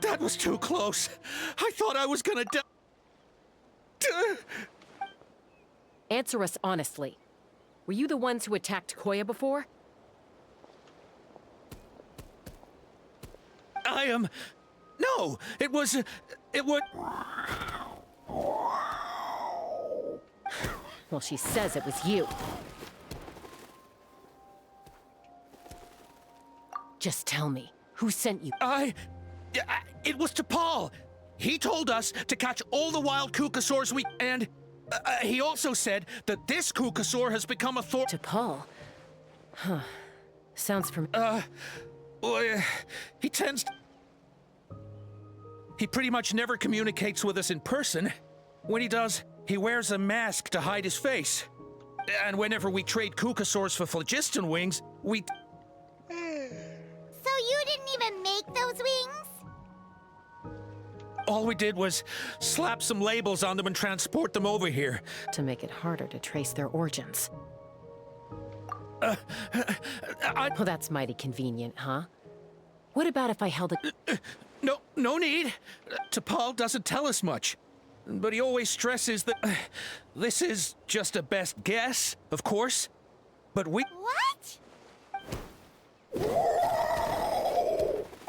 That was too close. I thought I was gonna die. Answer us honestly. Were you the ones who attacked Koya before? I am... No, it was... It was... Well, she says it was you. Just tell me, who sent you? It was T'Pol. He told us to catch all the wild Kukasaurs we... And... he also said that this Kukasaur has become a thorn... T'Pol? Huh. Sounds familiar. Well, he tends... He pretty much never communicates with us in person. When he does, he wears a mask to hide his face. And whenever we trade Kukasaurs for Phlogiston Wings, we... So you didn't even make those wings? All we did was slap some labels on them and transport them over here. To make it harder to trace their origins. Well, that's mighty convenient, huh? What about if I held a... No need. T'Pol doesn't tell us much. But he always stresses that... this is just a best guess, of course. But we... What?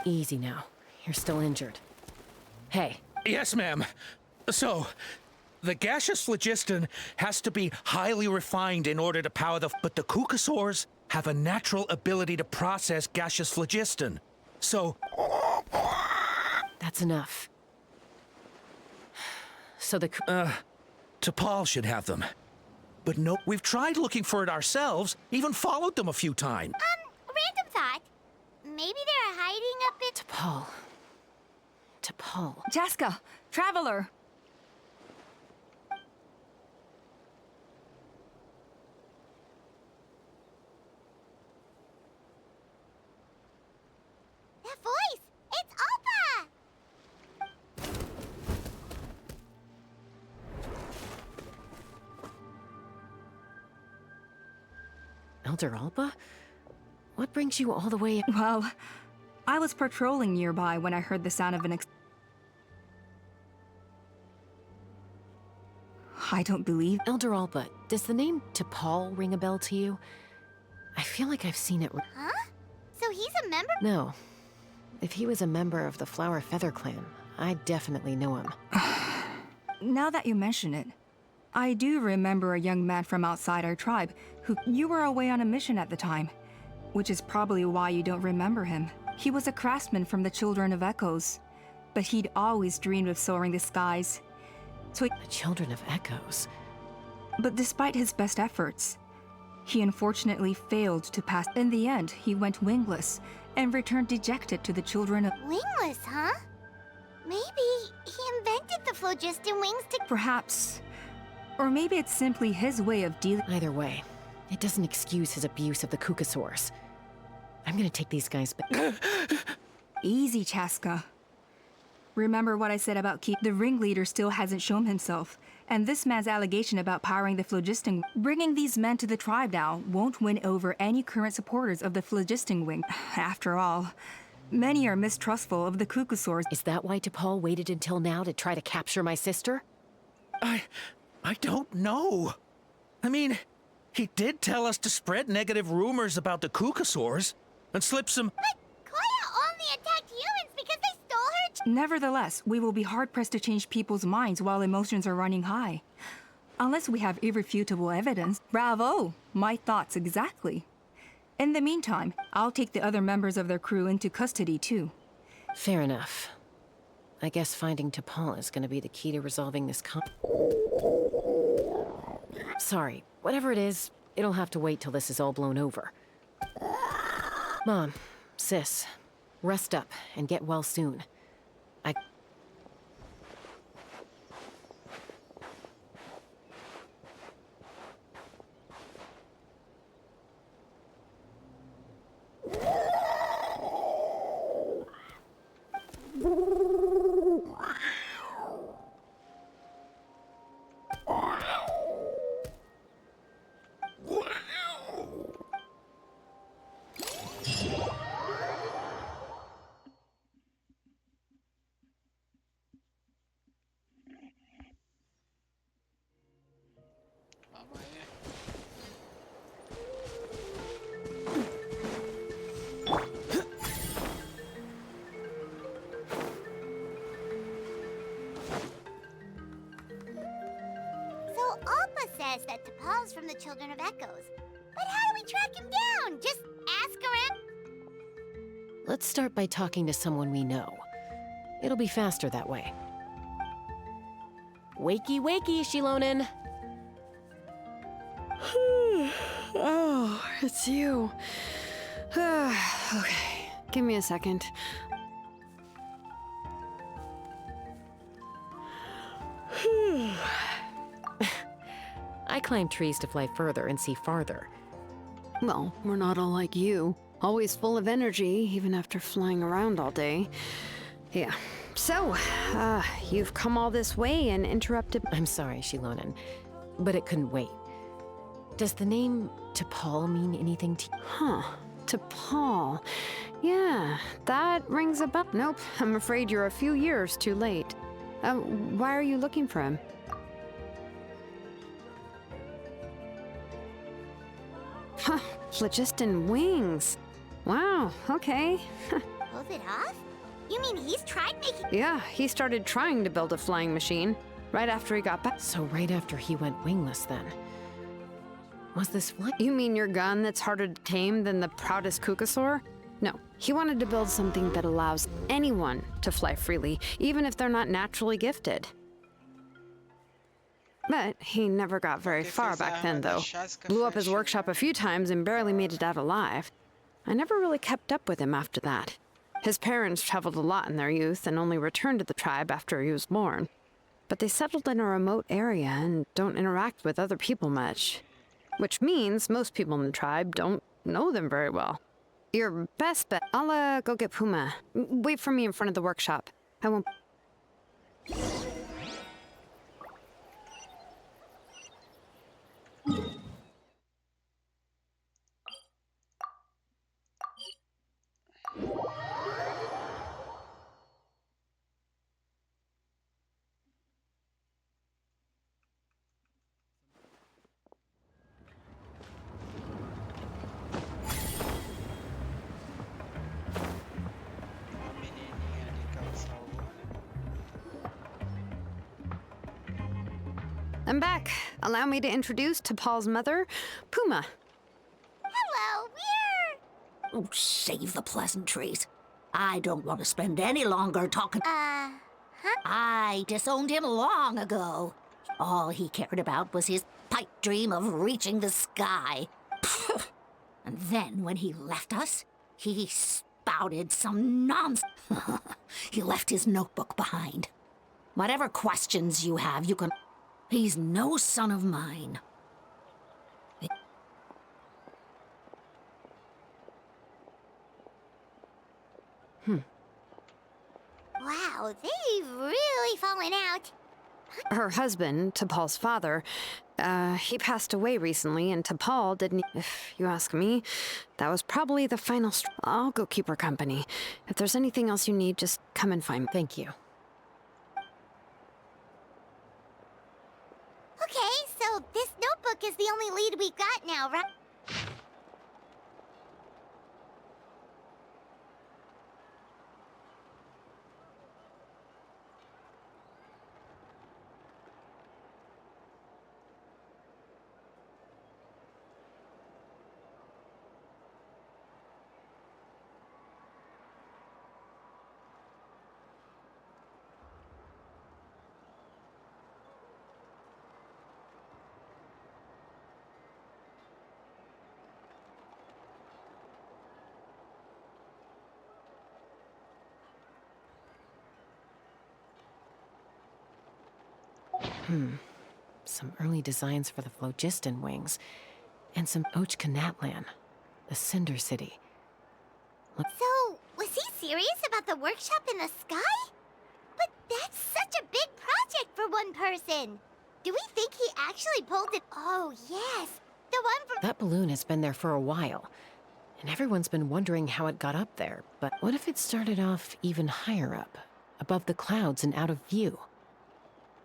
Easy now. You're still injured. Hey. Yes, ma'am. So, the gaseous phlogiston has to be highly refined in order to power the... But the Kukasaurs have a natural ability to process gaseous phlogiston. So... That's enough. So the... T'Pol should have them. But no, we've tried looking for it ourselves, even followed them a few times. Random thought. Maybe they're hiding up in... T'Pol. Chaska, Traveler. That voice! It's Alpa! Elder Alpa? What brings you all the way... Well, I was patrolling nearby when I heard the sound of an I don't believe... Elder Alpa, does the name T'Pol ring a bell to you? I feel like I've seen it... Huh? So he's a member? No. If he was a member of the Flower Feather Clan, I definitely know him. Now that you mention it, I do remember a young man from outside our tribe who... You were away on a mission at the time, which is probably why you don't remember him. He was a craftsman from the Children of Echoes, but he'd always dreamed of soaring the skies. So the Children of Echoes? But despite his best efforts, he unfortunately failed to pass. In the end, he went wingless and returned dejected to the Children of... Wingless, huh? Maybe he invented the phlogiston wings to... Perhaps. Or maybe it's simply his way of dealing... Either way, it doesn't excuse his abuse of the Kukasaurs. I'm gonna take these guys back. Easy, Chaska. Remember what I said about Keith? The ringleader still hasn't shown himself. And this man's allegation about powering the phlogiston, bringing these men to the tribe now, won't win over any current supporters of the phlogiston wing. After all, many are mistrustful of the Kukusaurs. Is that why T'Pol waited until now to try to capture my sister? I don't know. I mean, he did tell us to spread negative rumors about the Kukusaurs and slip some... But Koya only attacked humans because they stole her Nevertheless, we will be hard-pressed to change people's minds while emotions are running high. Unless we have irrefutable evidence. Bravo! My thoughts exactly. In the meantime, I'll take the other members of their crew into custody too. Fair enough. I guess finding T'Pol is gonna be the key to resolving this Sorry, whatever it is, it'll have to wait till this is all blown over. Mom, sis, rest up and get well soon. says that T'Pol's from the Children of Echoes. But how do we track him down? Just ask around? Let's start by talking to someone we know. It'll be faster that way. Wakey, wakey, Shilonen. Oh, it's you. Okay, give me a second. I climb trees to fly further and see farther. Well, we're not all like you. Always full of energy, even after flying around all day. Yeah. So, you've come all this way and interrupted— I'm sorry, Shilonen, but it couldn't wait. Does the name T'Pol mean anything to you? Huh. T'Pol. Yeah, that rings a bell. Nope, I'm afraid you're a few years too late. Why are you looking for him? Huh, phlogiston wings. Wow, okay. Pulled it off? You mean he's tried making— Yeah, he started trying to build a flying machine right after he got back. So right after he went wingless then. Was this flight? You mean your gun that's harder to tame than the proudest Kukusaur? No, he wanted to build something that allows anyone to fly freely, even if they're not naturally gifted. But he never got very far back then, though. Blew up his workshop a few times and barely made it out alive. I never really kept up with him after that. His parents traveled a lot in their youth and only returned to the tribe after he was born. But they settled in a remote area and don't interact with other people much. Which means most people in the tribe don't know them very well. Your best bet— I'll go get Puma. Wait for me in front of the workshop. I won't— I'm back. Allow me to introduce T'Pol's mother, Puma. Hello, we're— Oh, save the pleasantries. I don't want to spend any longer talking— Huh? I disowned him long ago. All he cared about was his pipe dream of reaching the sky. And then when he left us, he spouted some nonsense. He left his notebook behind. Whatever questions you have, you can— He's no son of mine. Wow, Wow, they've really fallen out. Her husband, T'Pol's father, he passed away recently, and T'Pol didn't. If you ask me, that was probably the final straw. I'll go keep her company. If there's anything else you need, just come and find me. Thank you. Okay, so this notebook is the only lead we've got now, right? Some early designs for the phlogiston wings, and some Ochka Natlan, the Cinder City. So, was he serious about the workshop in the sky? But that's such a big project for one person. Do we think he actually pulled it? Oh, yes, the one from... That balloon has been there for a while, and everyone's been wondering how it got up there. But what if it started off even higher up, above the clouds and out of view?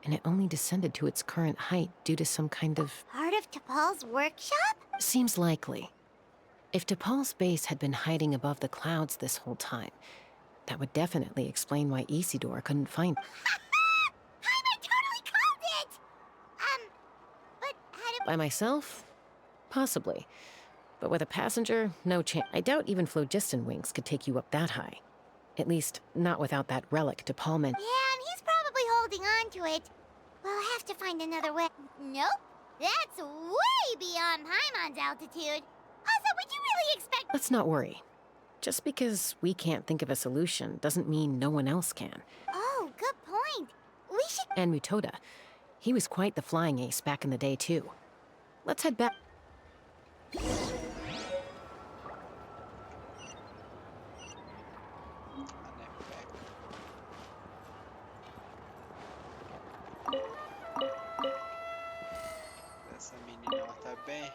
And it only descended to its current height due to some kind of... Part of T'Pol's workshop? Seems likely. If T'Pol's base had been hiding above the clouds this whole time, that would definitely explain why Isidore couldn't find... I totally called it! But how did... By myself? Possibly. But with a passenger, no chance. I doubt even phlogiston wings could take you up that high. At least, not without that relic T'Pol meant. Yeah, and he's probably holding on to it. We'll have to find another way. Nope. That's way beyond Paimon's altitude. Also, would you really expect... Let's not worry. Just because we can't think of a solution doesn't mean no one else can. Oh, good point. We should... And Mutoda. He was quite the flying ace back in the day, too. Let's head back... Essa menina, ela tá bem?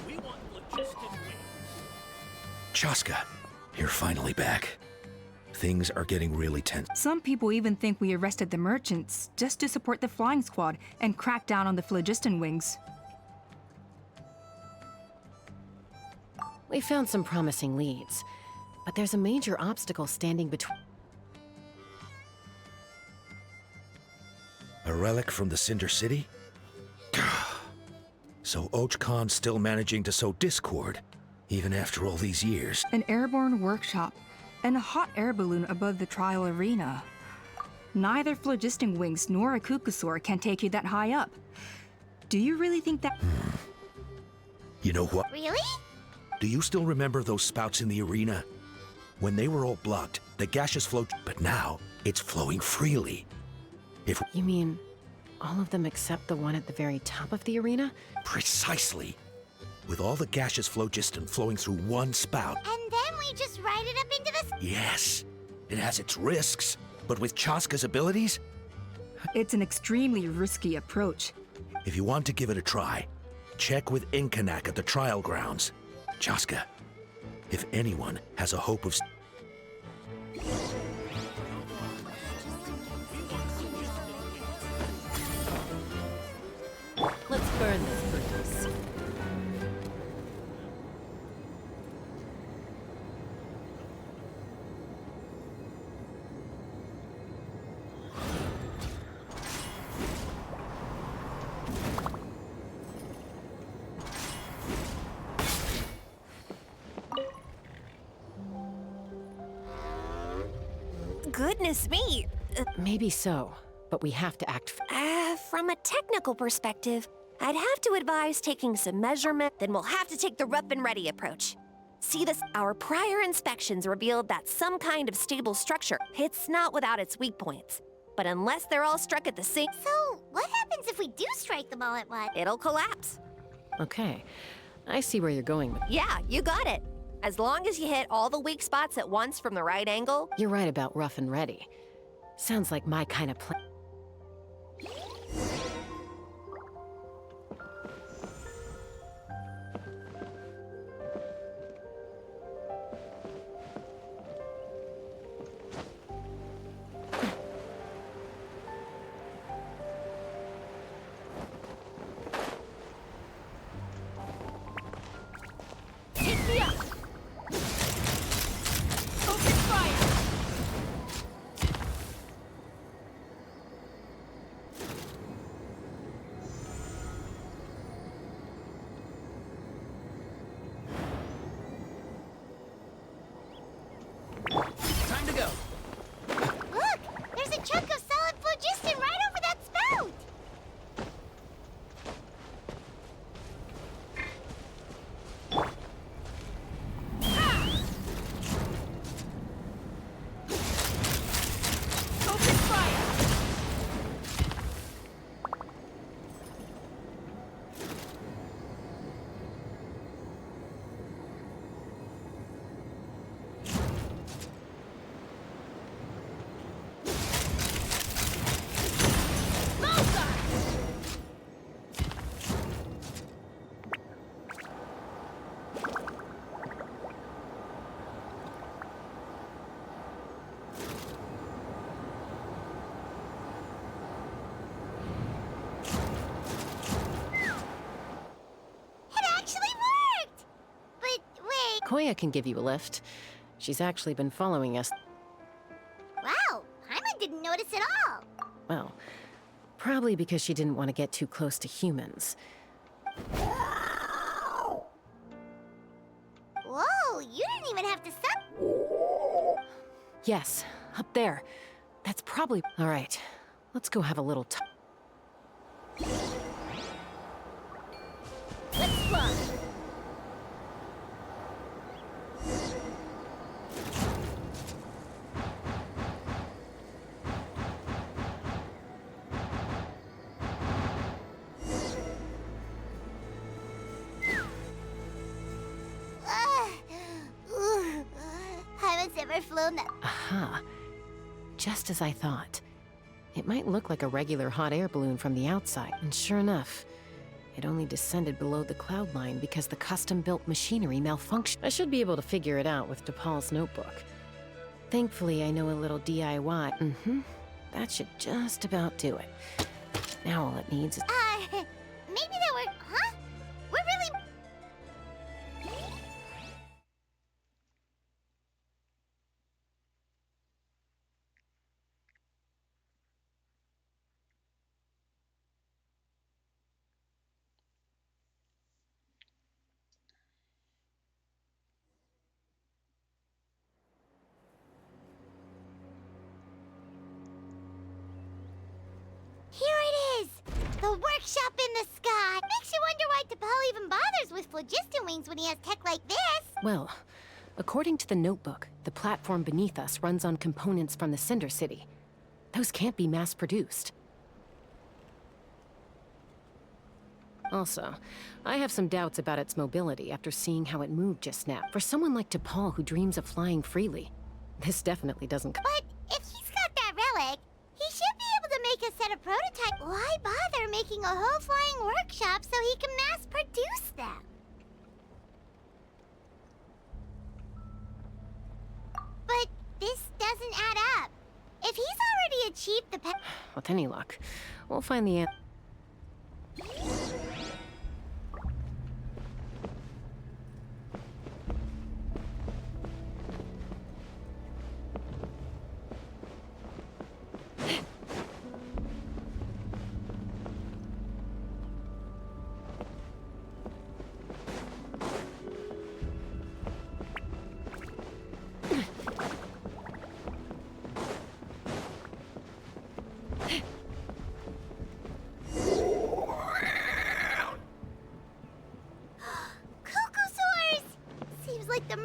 We want phlogiston wings. Chaska, you're finally back. Things are getting really tense. Some people even think we arrested the merchants just to support the flying squad and crack down on the phlogiston wings. We found some promising leads, but there's a major obstacle standing between... A relic from the Cinder City? So Ochkon's still managing to sow discord, even after all these years. An airborne workshop and a hot air balloon above the trial arena. Neither phlogiston wings nor a Kukusaur can take you that high up. Do you really think that... You know what? Really? Do you still remember those spouts in the arena? When they were all blocked, the gaseous flow... But now, it's flowing freely. If... You mean all of them except the one at the very top of the arena? Precisely. With all the gaseous phlogiston flowing through one spout. And then we just ride it up into the... Yes. It has its risks, but with Chaska's abilities... It's an extremely risky approach. If you want to give it a try, check with Inkanak at the trial grounds. Chaska, if anyone has a hope of... goodness me. Maybe so, but we have to act. From a technical perspective, I'd have to advise taking some measurement, then we'll have to take the rough and ready approach. See this? Our prior inspections revealed that some kind of stable structure. It's not without its weak points. But unless they're all struck at the same... So, what happens if we do strike them all at once? It'll collapse. Okay, I see where you're going with. Yeah, you got it. As long as you hit all the weak spots at once from the right angle... You're right about rough and ready. Sounds like my kind of plan. Time to go. Look! There's a chunk of solid phlogiston right over that spout! Open fire! Koya can give you a lift. She's actually been following us. Wow, Paimon didn't notice at all. Well, probably because she didn't want to get too close to humans. Whoa, you didn't even have to suck. Yes, up there. That's probably... All right, let's go have a little talk. Let's fly. Paimon's never flown that. Aha. Just as I thought. It might look like a regular hot air balloon from the outside, and sure enough, it only descended below the cloud line because the custom-built machinery malfunctioned. I should be able to figure it out with DePaul's notebook. Thankfully, I know a little DIY. That should just about do it. Now all it needs is... Maybe that we're... Huh? We're really... Here it is! The workshop in the sky! Makes you wonder why DePaul even bothers with phlogiston wings when he has tech like this! Well, according to the notebook, the platform beneath us runs on components from the Cinder City. Those can't be mass-produced. Also, I have some doubts about its mobility after seeing how it moved just now. For someone like DePaul who dreams of flying freely, this definitely doesn't... But if he's got that relic, he should be able to make a set of prototypes. Why bother making a whole flying workshop so he can mass-produce them? But this doesn't add up. If he's already achieved the With any luck, we'll find the answer.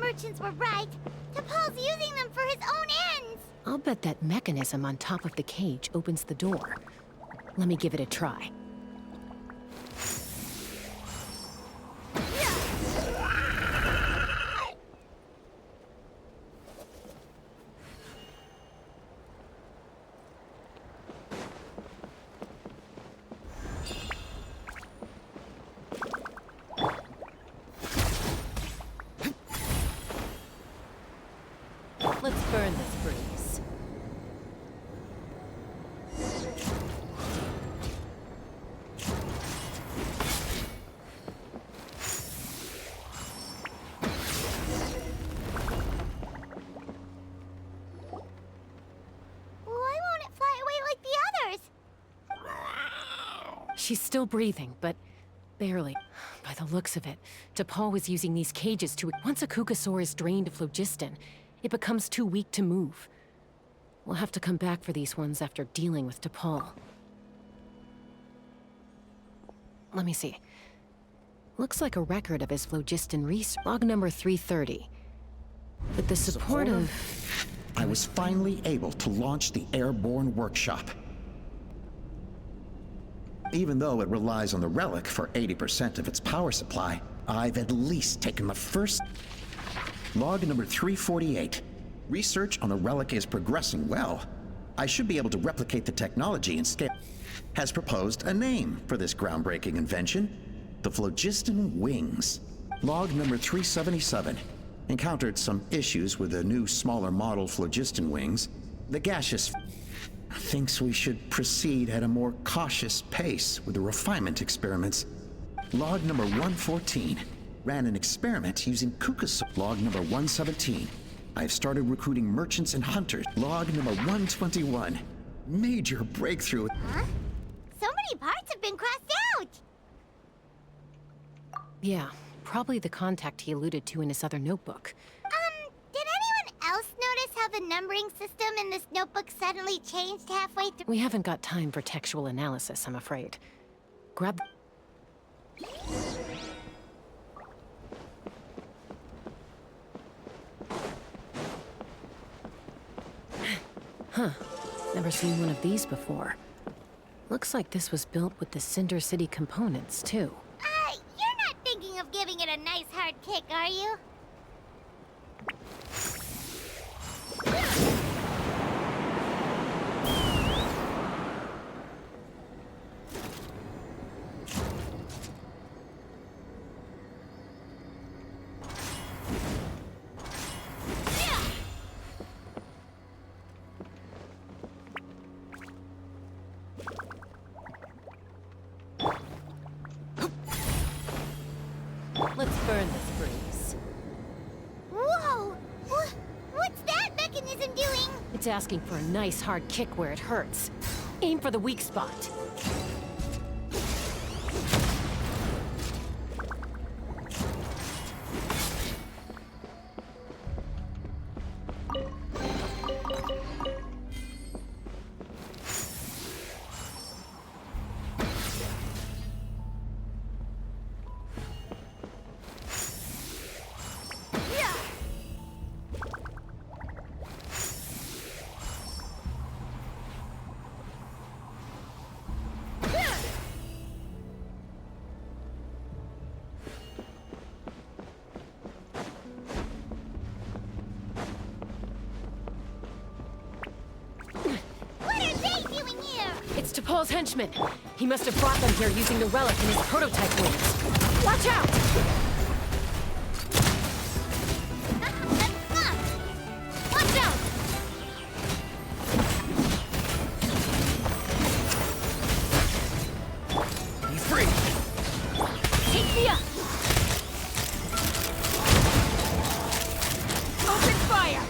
merchants were right. T'Pol's using them for his own ends. I'll bet that mechanism on top of the cage opens the door. Let me give it a try. Let's burn this breeze. Why won't it fly away like the others? She's still breathing, but barely. By the looks of it, T'Pol was using these cages to... Once a Kukasaur is drained of phlogiston, it becomes too weak to move. We'll have to come back for these ones after dealing with T'Pol. Let me see. Looks like a record of his phlogiston research. Log number 330. With the support of... I was finally able to launch the airborne workshop. Even though it relies on the relic for 80% of its power supply, I've at least taken the first... Log number 348. Research on the relic is progressing well. I should be able to replicate the technology and scale. Has proposed a name for this groundbreaking invention. The Phlogiston Wings. Log number 377. Encountered some issues with the new smaller model Phlogiston Wings. The gaseous thinks we should proceed at a more cautious pace with the refinement experiments. Log number 114. Ran an experiment using Kukasaur. Log number 117. I've started recruiting merchants and hunters. Log number 121. Major breakthrough. Huh? So many parts have been crossed out! Yeah, probably the contact he alluded to in his other notebook. Did anyone else notice how the numbering system in this notebook suddenly changed halfway through? We haven't got time for textual analysis, I'm afraid. Grab... Huh. Never seen one of these before. Looks like this was built with the Cinder City components, too. You're not thinking of giving it a nice hard kick, are you? Let's burn this breeze. Whoa! What's that mechanism doing? It's asking for a nice hard kick where it hurts. Aim for the weak spot. T'Pol's henchman. He must have brought them here using the relic in his prototype wings. Watch out! Watch out! Be free! Take me up! Open fire!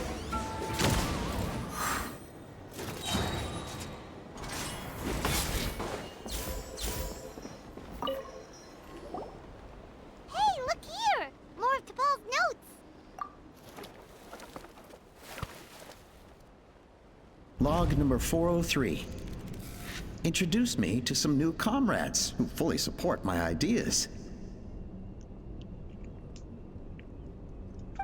Log number 403. Introduce me to some new comrades who fully support my ideas.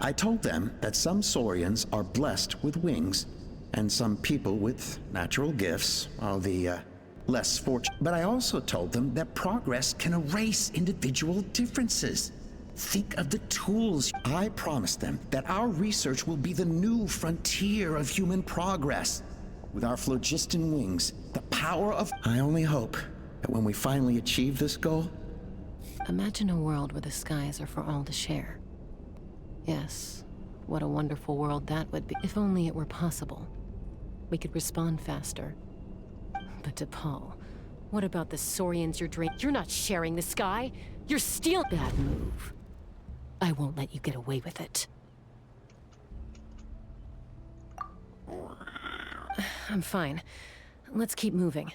I told them that some Saurians are blessed with wings, and some people with natural gifts are the less fortunate. But I also told them that progress can erase individual differences. Think of the tools. I promised them that our research will be the new frontier of human progress. With our phlogiston wings, the power of... I only hope that when we finally achieve this goal... Imagine a world where the skies are for all to share. Yes, what a wonderful world that would be. If only it were possible. We could respond faster. But DePaul, what about the Saurians you're draining? You're not sharing the sky. You're stealing. Bad move. I won't let you get away with it. I'm fine. Let's keep moving.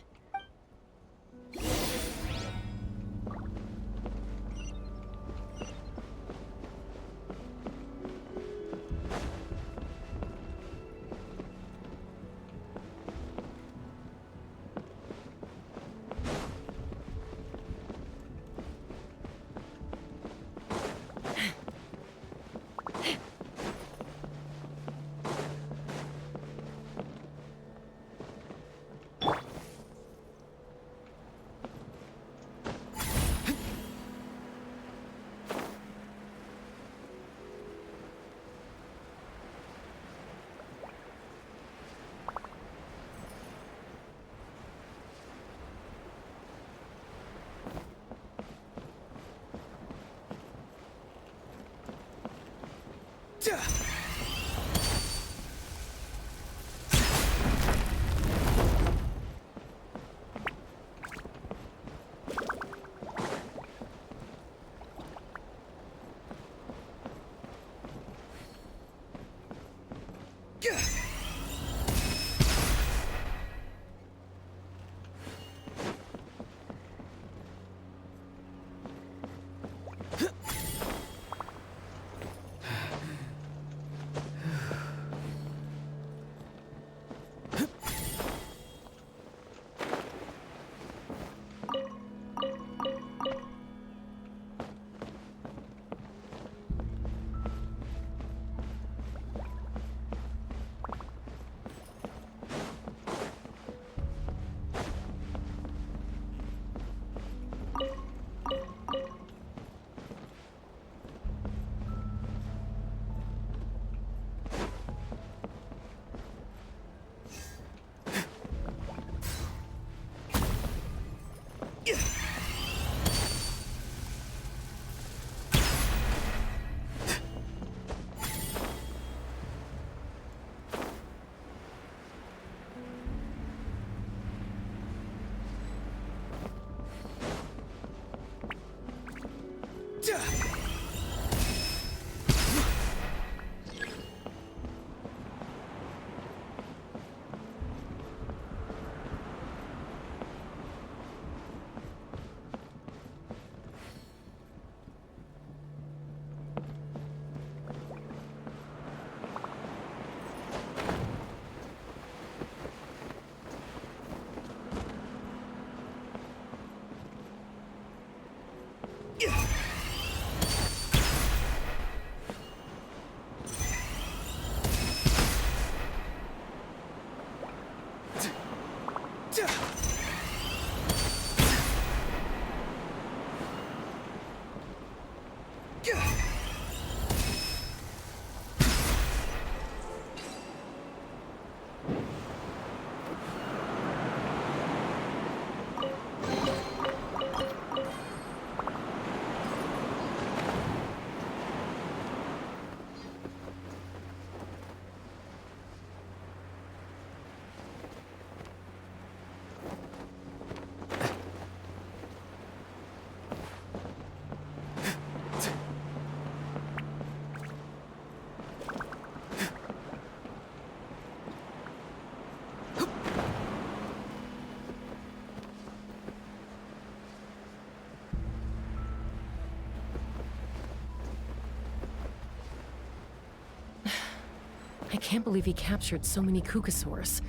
I can't believe he captured so many Kukasaurs.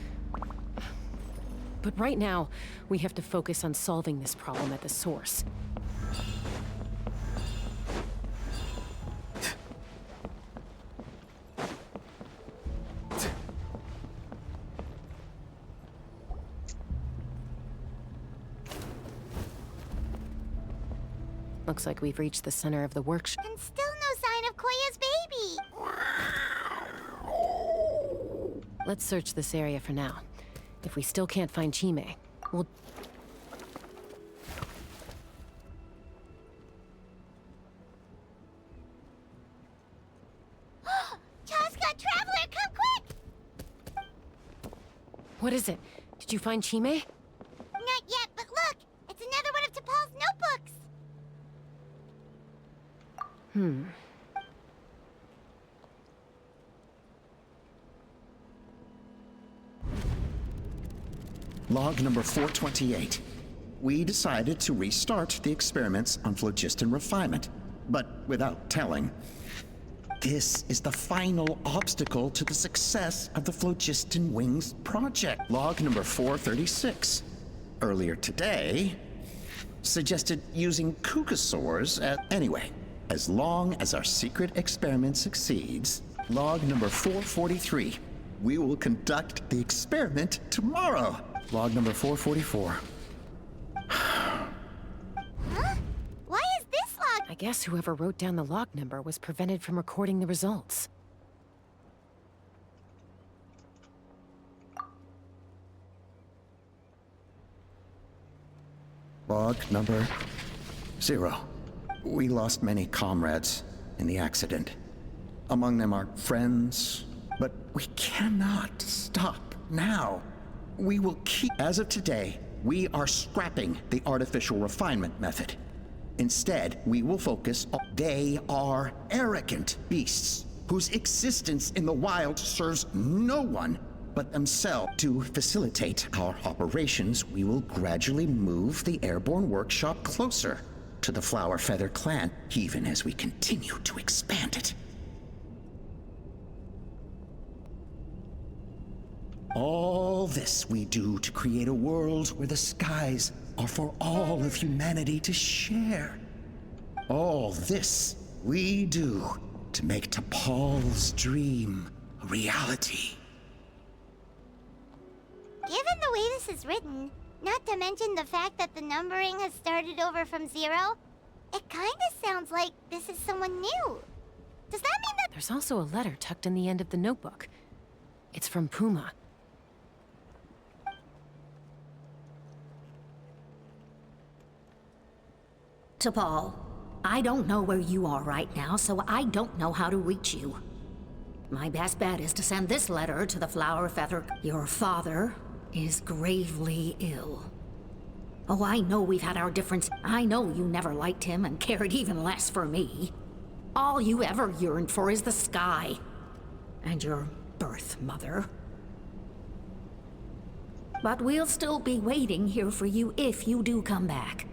But right now, we have to focus on solving this problem at the source. Looks like we've reached the center of the workshop. And still no sign of Koya's baby. Let's search this area for now. If we still can't find Chime, we'll... Chaska, Traveler, come quick! What is it? Did you find Chime? Not yet, but look! It's another one of T'Pol's notebooks! Log number 428. We decided to restart the experiments on phlogiston refinement, but without telling. This is the final obstacle to the success of the Phlogiston Wings project. Log number 436. Earlier today, suggested using cucosaurs anyway, as long as our secret experiment succeeds. Log number 443. We will conduct the experiment tomorrow. Log number 444. Huh? Why is this log? I guess whoever wrote down the log number was prevented from recording the results. Log number 0. We lost many comrades in the accident. Among them our friends, but we cannot stop now. We will keep... As of today, we are scrapping the artificial refinement method. Instead, we will focus on... They are arrogant beasts whose existence in the wild serves no one but themselves. To facilitate our operations, we will gradually move the airborne workshop closer to the Flower Feather clan, even as we continue to expand it. All this we do to create a world where the skies are for all of humanity to share. All this we do to make T'Pol's dream a reality. Given the way this is written, not to mention the fact that the numbering has started over from 0, it kinda sounds like this is someone new. Does that mean that— There's also a letter tucked in the end of the notebook. It's from Puma. T'Pol, I don't know where you are right now, so I don't know how to reach you. My best bet is to send this letter to the Flower Feather. Your father is gravely ill. Oh, I know we've had our difference. I know you never liked him and cared even less for me. All you ever yearned for is the sky. And your birth mother. But we'll still be waiting here for you if you do come back.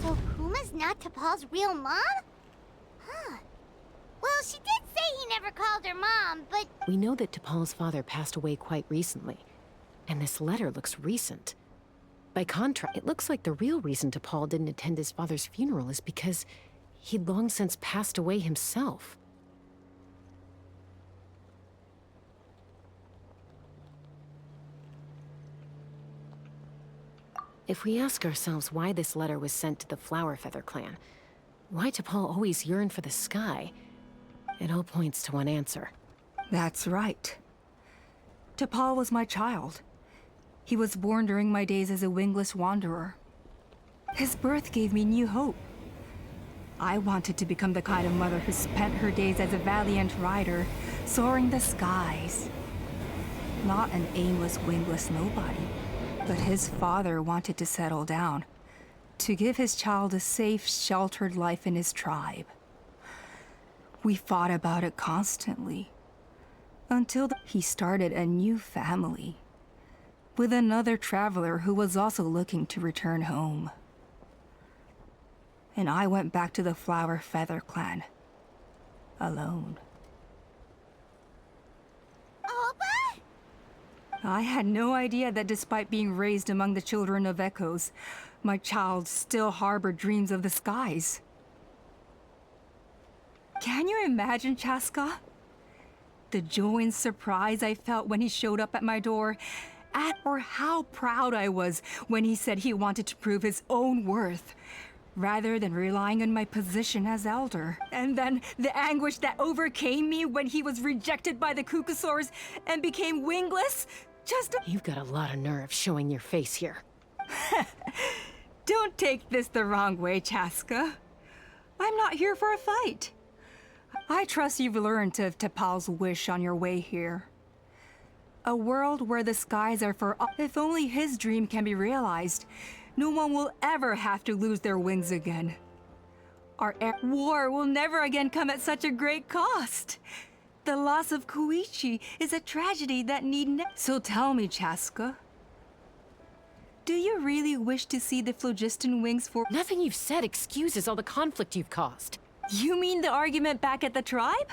So Puma's not T'Pol's real mom? Huh. Well, she did say he never called her mom, but... We know that T'Pol's father passed away quite recently, and this letter looks recent. By contrast, it looks like the real reason T'Pol didn't attend his father's funeral is because he'd long since passed away himself. If we ask ourselves why this letter was sent to the Flower Feather clan, why T'Pol always yearned for the sky, it all points to one answer. That's right. T'Pol was my child. He was born during my days as a wingless wanderer. His birth gave me new hope. I wanted to become the kind of mother who spent her days as a valiant rider, soaring the skies. Not an aimless, wingless nobody. But his father wanted to settle down, to give his child a safe, sheltered life in his tribe. We fought about it constantly, until he started a new family, with another traveler who was also looking to return home. And I went back to the Flower Feather clan, alone. I had no idea that despite being raised among the children of echoes, my child still harbored dreams of the skies. Can you imagine, Chaska? The joy and surprise I felt when he showed up at my door, or how proud I was when he said he wanted to prove his own worth, rather than relying on my position as elder. And then the anguish that overcame me when he was rejected by the Kukusaurs and became wingless, You've got a lot of nerve showing your face here. Don't take this the wrong way, Chaska. I'm not here for a fight. I trust you've learned of T'Pol's wish on your way here. A world where the skies are for all. If only his dream can be realized, no one will ever have to lose their wings again. Our war will never again come at such a great cost. The loss of Koichi is a tragedy that need So tell me, Chaska, do you really wish to see the phlogiston wings for— Nothing you've said excuses all the conflict you've caused. You mean the argument back at the tribe?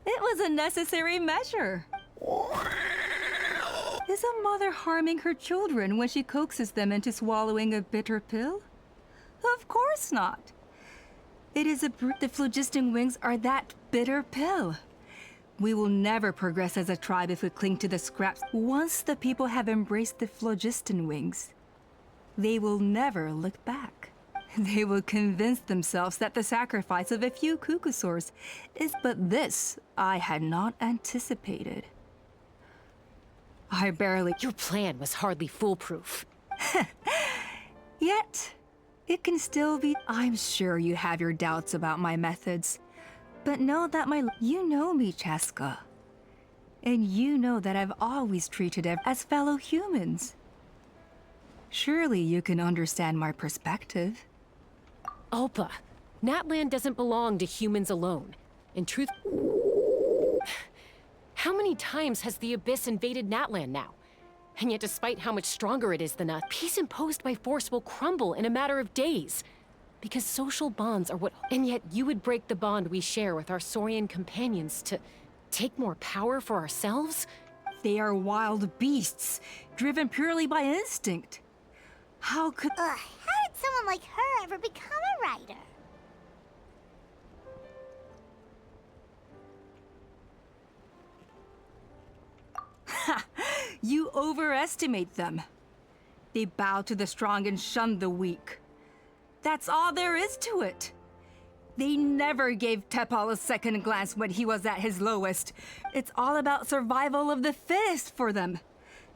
It was a necessary measure. Is a mother harming her children when she coaxes them into swallowing a bitter pill? Of course not. It is the phlogiston wings are that bitter pill. We will never progress as a tribe if we cling to the scraps. Once the people have embraced the phlogiston wings, they will never look back. They will convince themselves that the sacrifice of a few Kukusaurs is— But this I had not anticipated. I barely— Your plan was hardly foolproof. Yet, it can still be— I'm sure you have your doubts about my methods. But know that you know me, Chaska. And you know that I've always treated them as fellow humans. Surely you can understand my perspective. Ulpa, Natlan doesn't belong to humans alone. In truth, how many times has the Abyss invaded Natlan now? And yet despite how much stronger it is than us, peace imposed by force will crumble in a matter of days. Because social bonds are what— And yet you would break the bond we share with our Saurian companions to take more power for ourselves? They are wild beasts, driven purely by instinct. How could— How did someone like her ever become a writer? Ha! You overestimate them. They bow to the strong and shun the weak. That's all there is to it. They never gave T'Pol a second glance when he was at his lowest. It's all about survival of the fittest for them.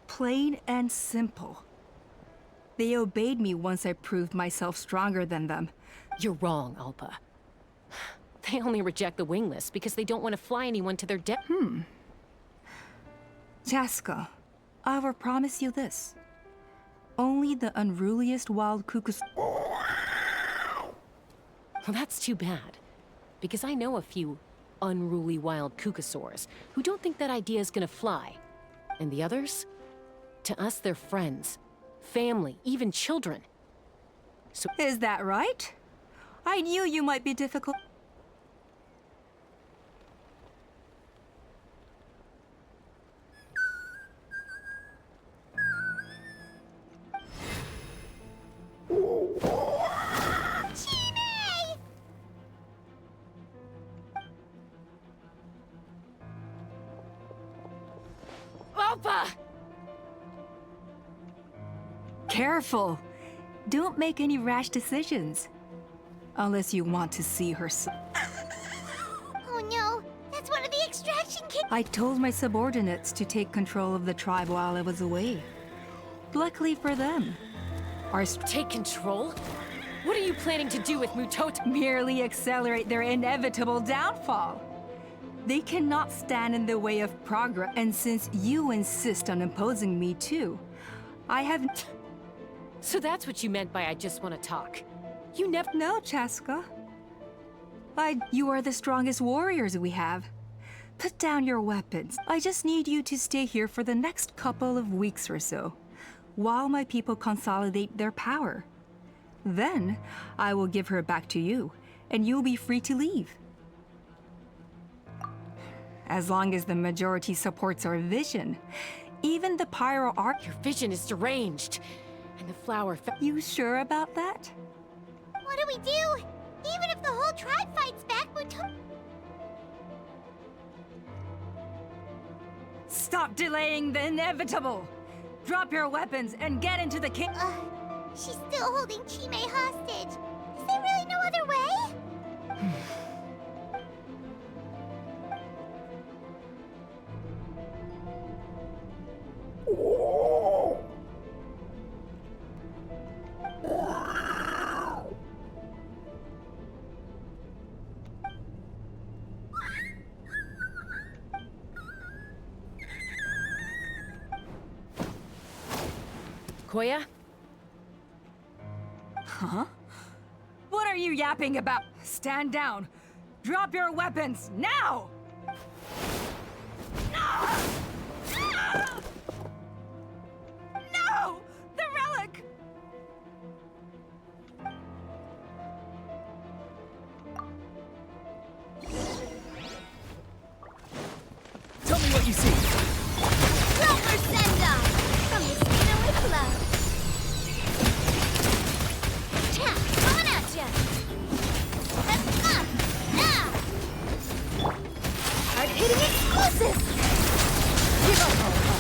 Plain and simple. They obeyed me once I proved myself stronger than them. You're wrong, Ulpa. They only reject the wingless because they don't want to fly anyone to their death. Chaska, I will promise you this. Only the unruliest wild cuckoos— Well, that's too bad. Because I know a few unruly wild Kukusaurs who don't think that idea is gonna fly. And the others? To us, they're friends, family, even children. So— Is that right? I knew you might be difficult. Careful! Don't make any rash decisions. Unless you want to see her Oh no, that's one of the extraction kids. I told my subordinates to take control of the tribe while I was away. Luckily for them, Take control? What are you planning to do with Mutoto? Merely accelerate their inevitable downfall. They cannot stand in the way of progress, and since you insist on imposing me too, I have— So that's what you meant by I just want to talk. You never— No, Chaska. You are the strongest warriors we have. Put down your weapons. I just need you to stay here for the next couple of weeks or so, while my people consolidate their power. Then, I will give her back to you, and you'll be free to leave. As long as the majority supports our vision, even the Pyro Arc— Your vision is deranged, and the flower— You sure about that? What do we do? Even if the whole tribe fights back, Stop delaying the inevitable! Drop your weapons and get into the She's still holding Chime hostage. Is there really no other way? Koya? Huh? What are you yapping about? Stand down. Drop your weapons, now! No! The relic! Tell me what you see. Silver send-off from the Spina with love. Yeah, coming at ya. That's up, now. Hard-hitting exclusive. Give up, Alpha.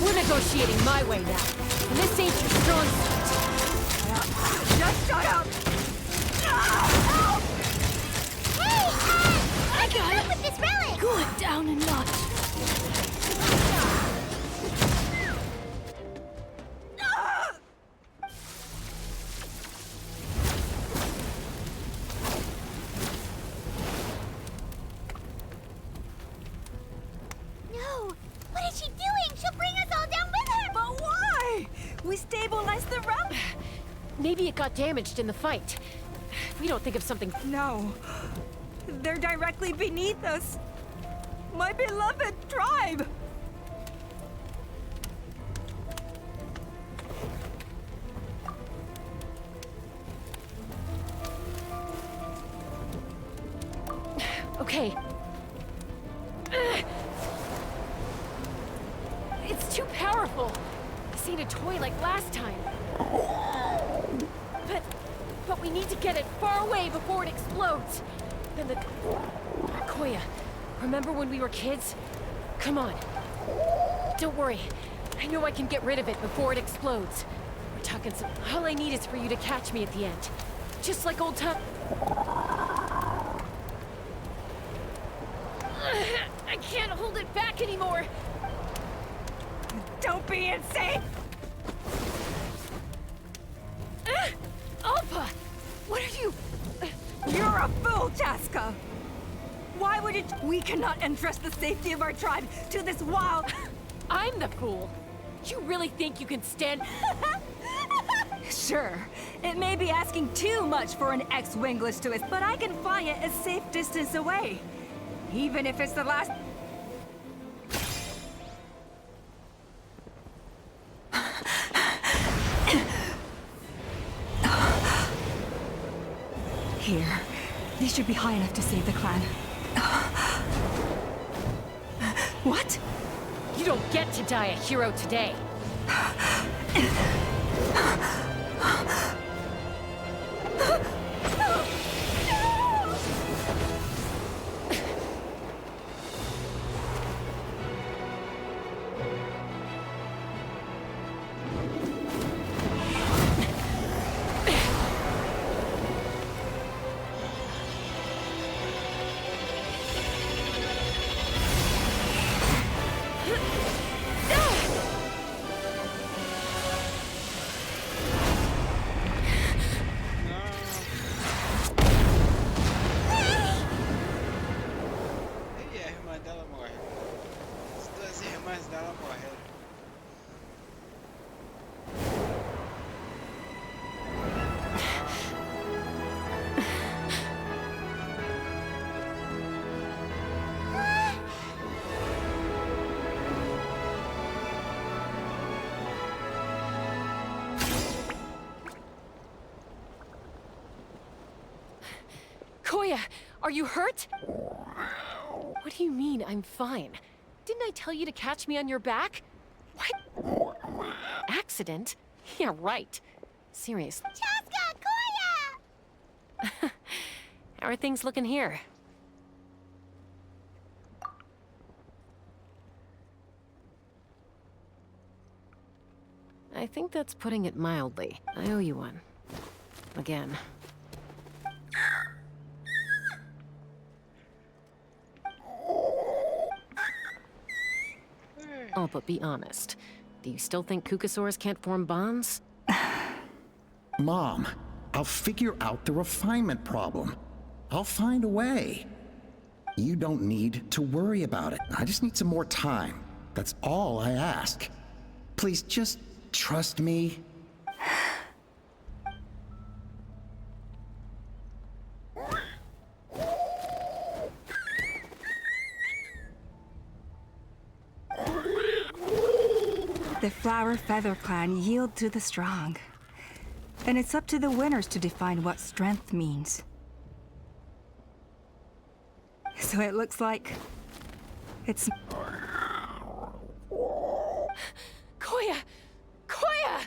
We're negotiating my way now, and this ain't your strong suit. Just shut up! Help! Hey, I got it. with this relic. Cool it down a notch. No, what is she doing? She'll bring us all down with her. But why? We stabilized the relic. Maybe it got damaged in the fight. We don't think of something. No. They're directly beneath us. My beloved tribe! Okay. It's too powerful. This ain't a toy like last time. But we need to get it far away before it explodes. Then the... Koya, remember when we were kids? Come on. Don't worry. I know I can get rid of it before it explodes. We're talking some... All I need is for you to catch me at the end. Just like old time... I can't hold it back anymore. Don't be insane! Alpha! What are you... You're a fool, Chaska! Why would it... We cannot entrust the safety of our tribe to this wild... I'm the fool. You really think you can stand... Sure. It may be asking too much for an ex-winglish to us, but I can fly it a safe distance away. Even if it's the last... Here. These should be high enough to save the clan. What? You don't get to die a hero today. Koya, are you hurt? What do you mean, I'm fine? Didn't I tell you to catch me on your back? What? Accident? Yeah, right. Seriously. Chaska, Koya! How are things looking here? I think that's putting it mildly. I owe you one. Again. Oh, but be honest. Do you still think Kukasaurs can't form bonds? Mom, I'll figure out the refinement problem. I'll find a way. You don't need to worry about it. I just need some more time. That's all I ask. Please just trust me. The Flower Feather Clan yield to the strong. And it's up to the winners to define what strength means. So it looks like it's... Koya! Koya!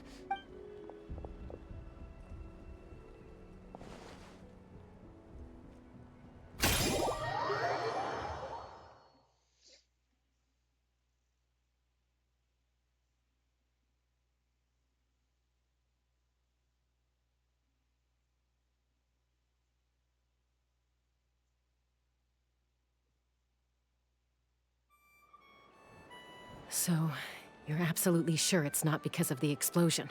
So, you're absolutely sure it's not because of the explosion?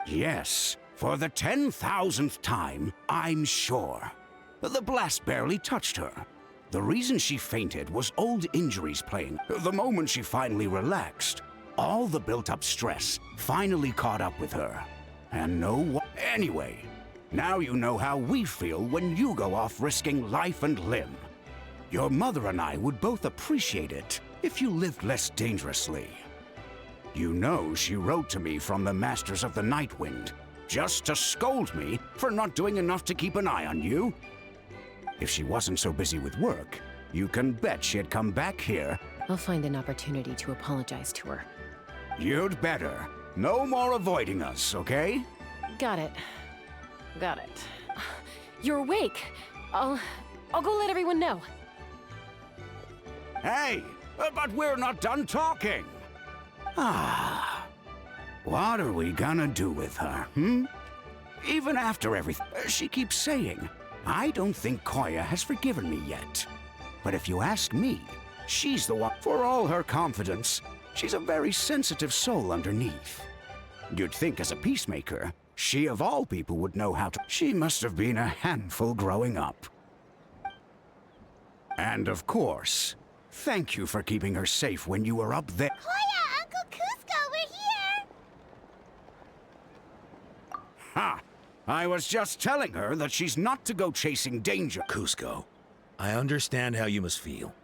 Yes, for the 10,000th time, I'm sure. The blast barely touched her. The reason she fainted was old injuries playing. The moment she finally relaxed, all the built-up stress finally caught up with her. And anyway, now you know how we feel when you go off risking life and limb. Your mother and I would both appreciate it if you lived less dangerously. You know she wrote to me from the Masters of the Nightwind, just to scold me for not doing enough to keep an eye on you. If she wasn't so busy with work, you can bet she'd come back here. I'll find an opportunity to apologize to her. You'd better. No more avoiding us, okay? Got it. Got it. You're awake. I'll go let everyone know. Hey, but we're not done talking. What are we gonna do with her, Even after everything, she keeps saying, I don't think Koya has forgiven me yet. But if you ask me, she's the one. For all her confidence, she's a very sensitive soul underneath. You'd think as a peacemaker, she of all people would know how to. She must have been a handful growing up. And of course, thank you for keeping her safe when you were up there. Koya, Uncle Cusco, we're here! Ha! I was just telling her that she's not to go chasing danger. Cusco, I understand how you must feel.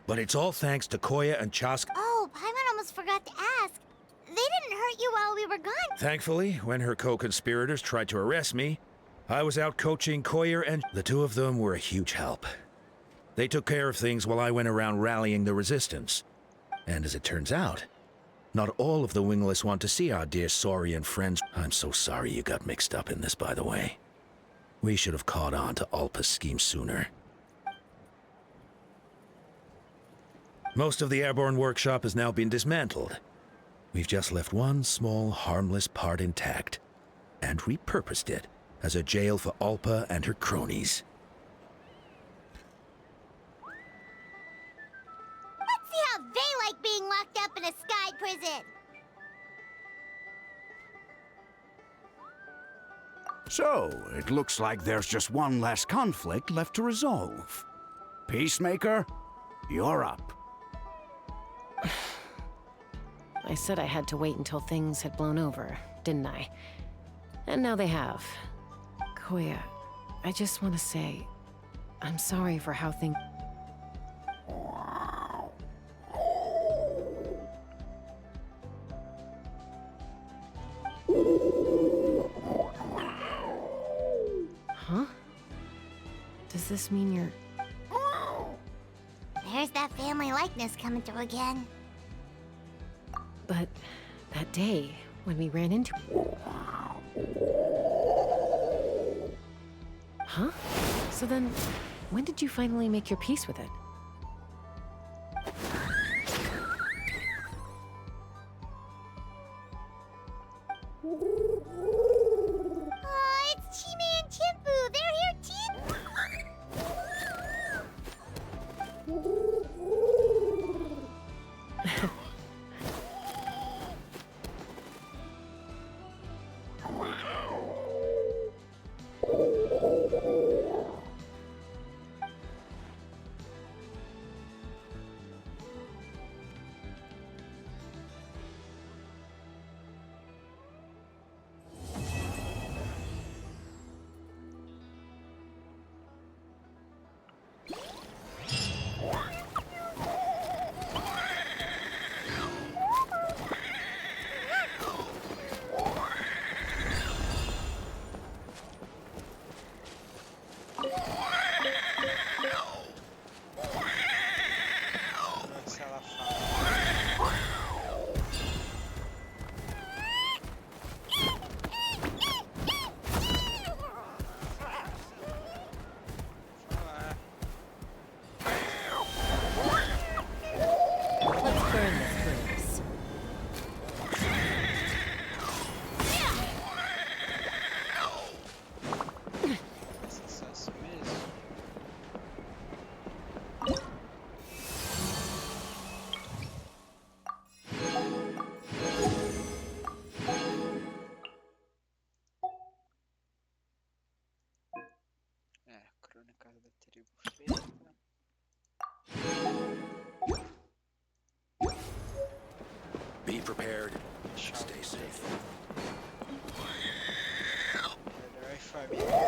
But it's all thanks to Koya and Chaska. Oh, Paimon almost forgot to ask. They didn't hurt you while we were gone. Thankfully, when her co-conspirators tried to arrest me, I was out coaching Koya, and the two of them were a huge help. They took care of things while I went around rallying the resistance. And as it turns out, not all of the Wingless want to see our dear Saurian friends. I'm so sorry you got mixed up in this, by the way. We should have caught on to Alpa's scheme sooner. Most of the airborne workshop has now been dismantled. We've just left one small, harmless part intact, and repurposed it as a jail for Alpa and her cronies. Let's see how they like being locked up in a sky prison. So, it looks like there's just one last conflict left to resolve. Peacemaker, you're up. I said I had to wait until things had blown over, didn't I? And now they have. Koya, I just want to say, I'm sorry for how things... Huh? Does this mean you're... There's that family likeness coming through again. But that day, when we ran into... Huh? So then, when did you finally make your peace with it? Crônicas da tribo feita. Be prepared. Stay safe. Herói família.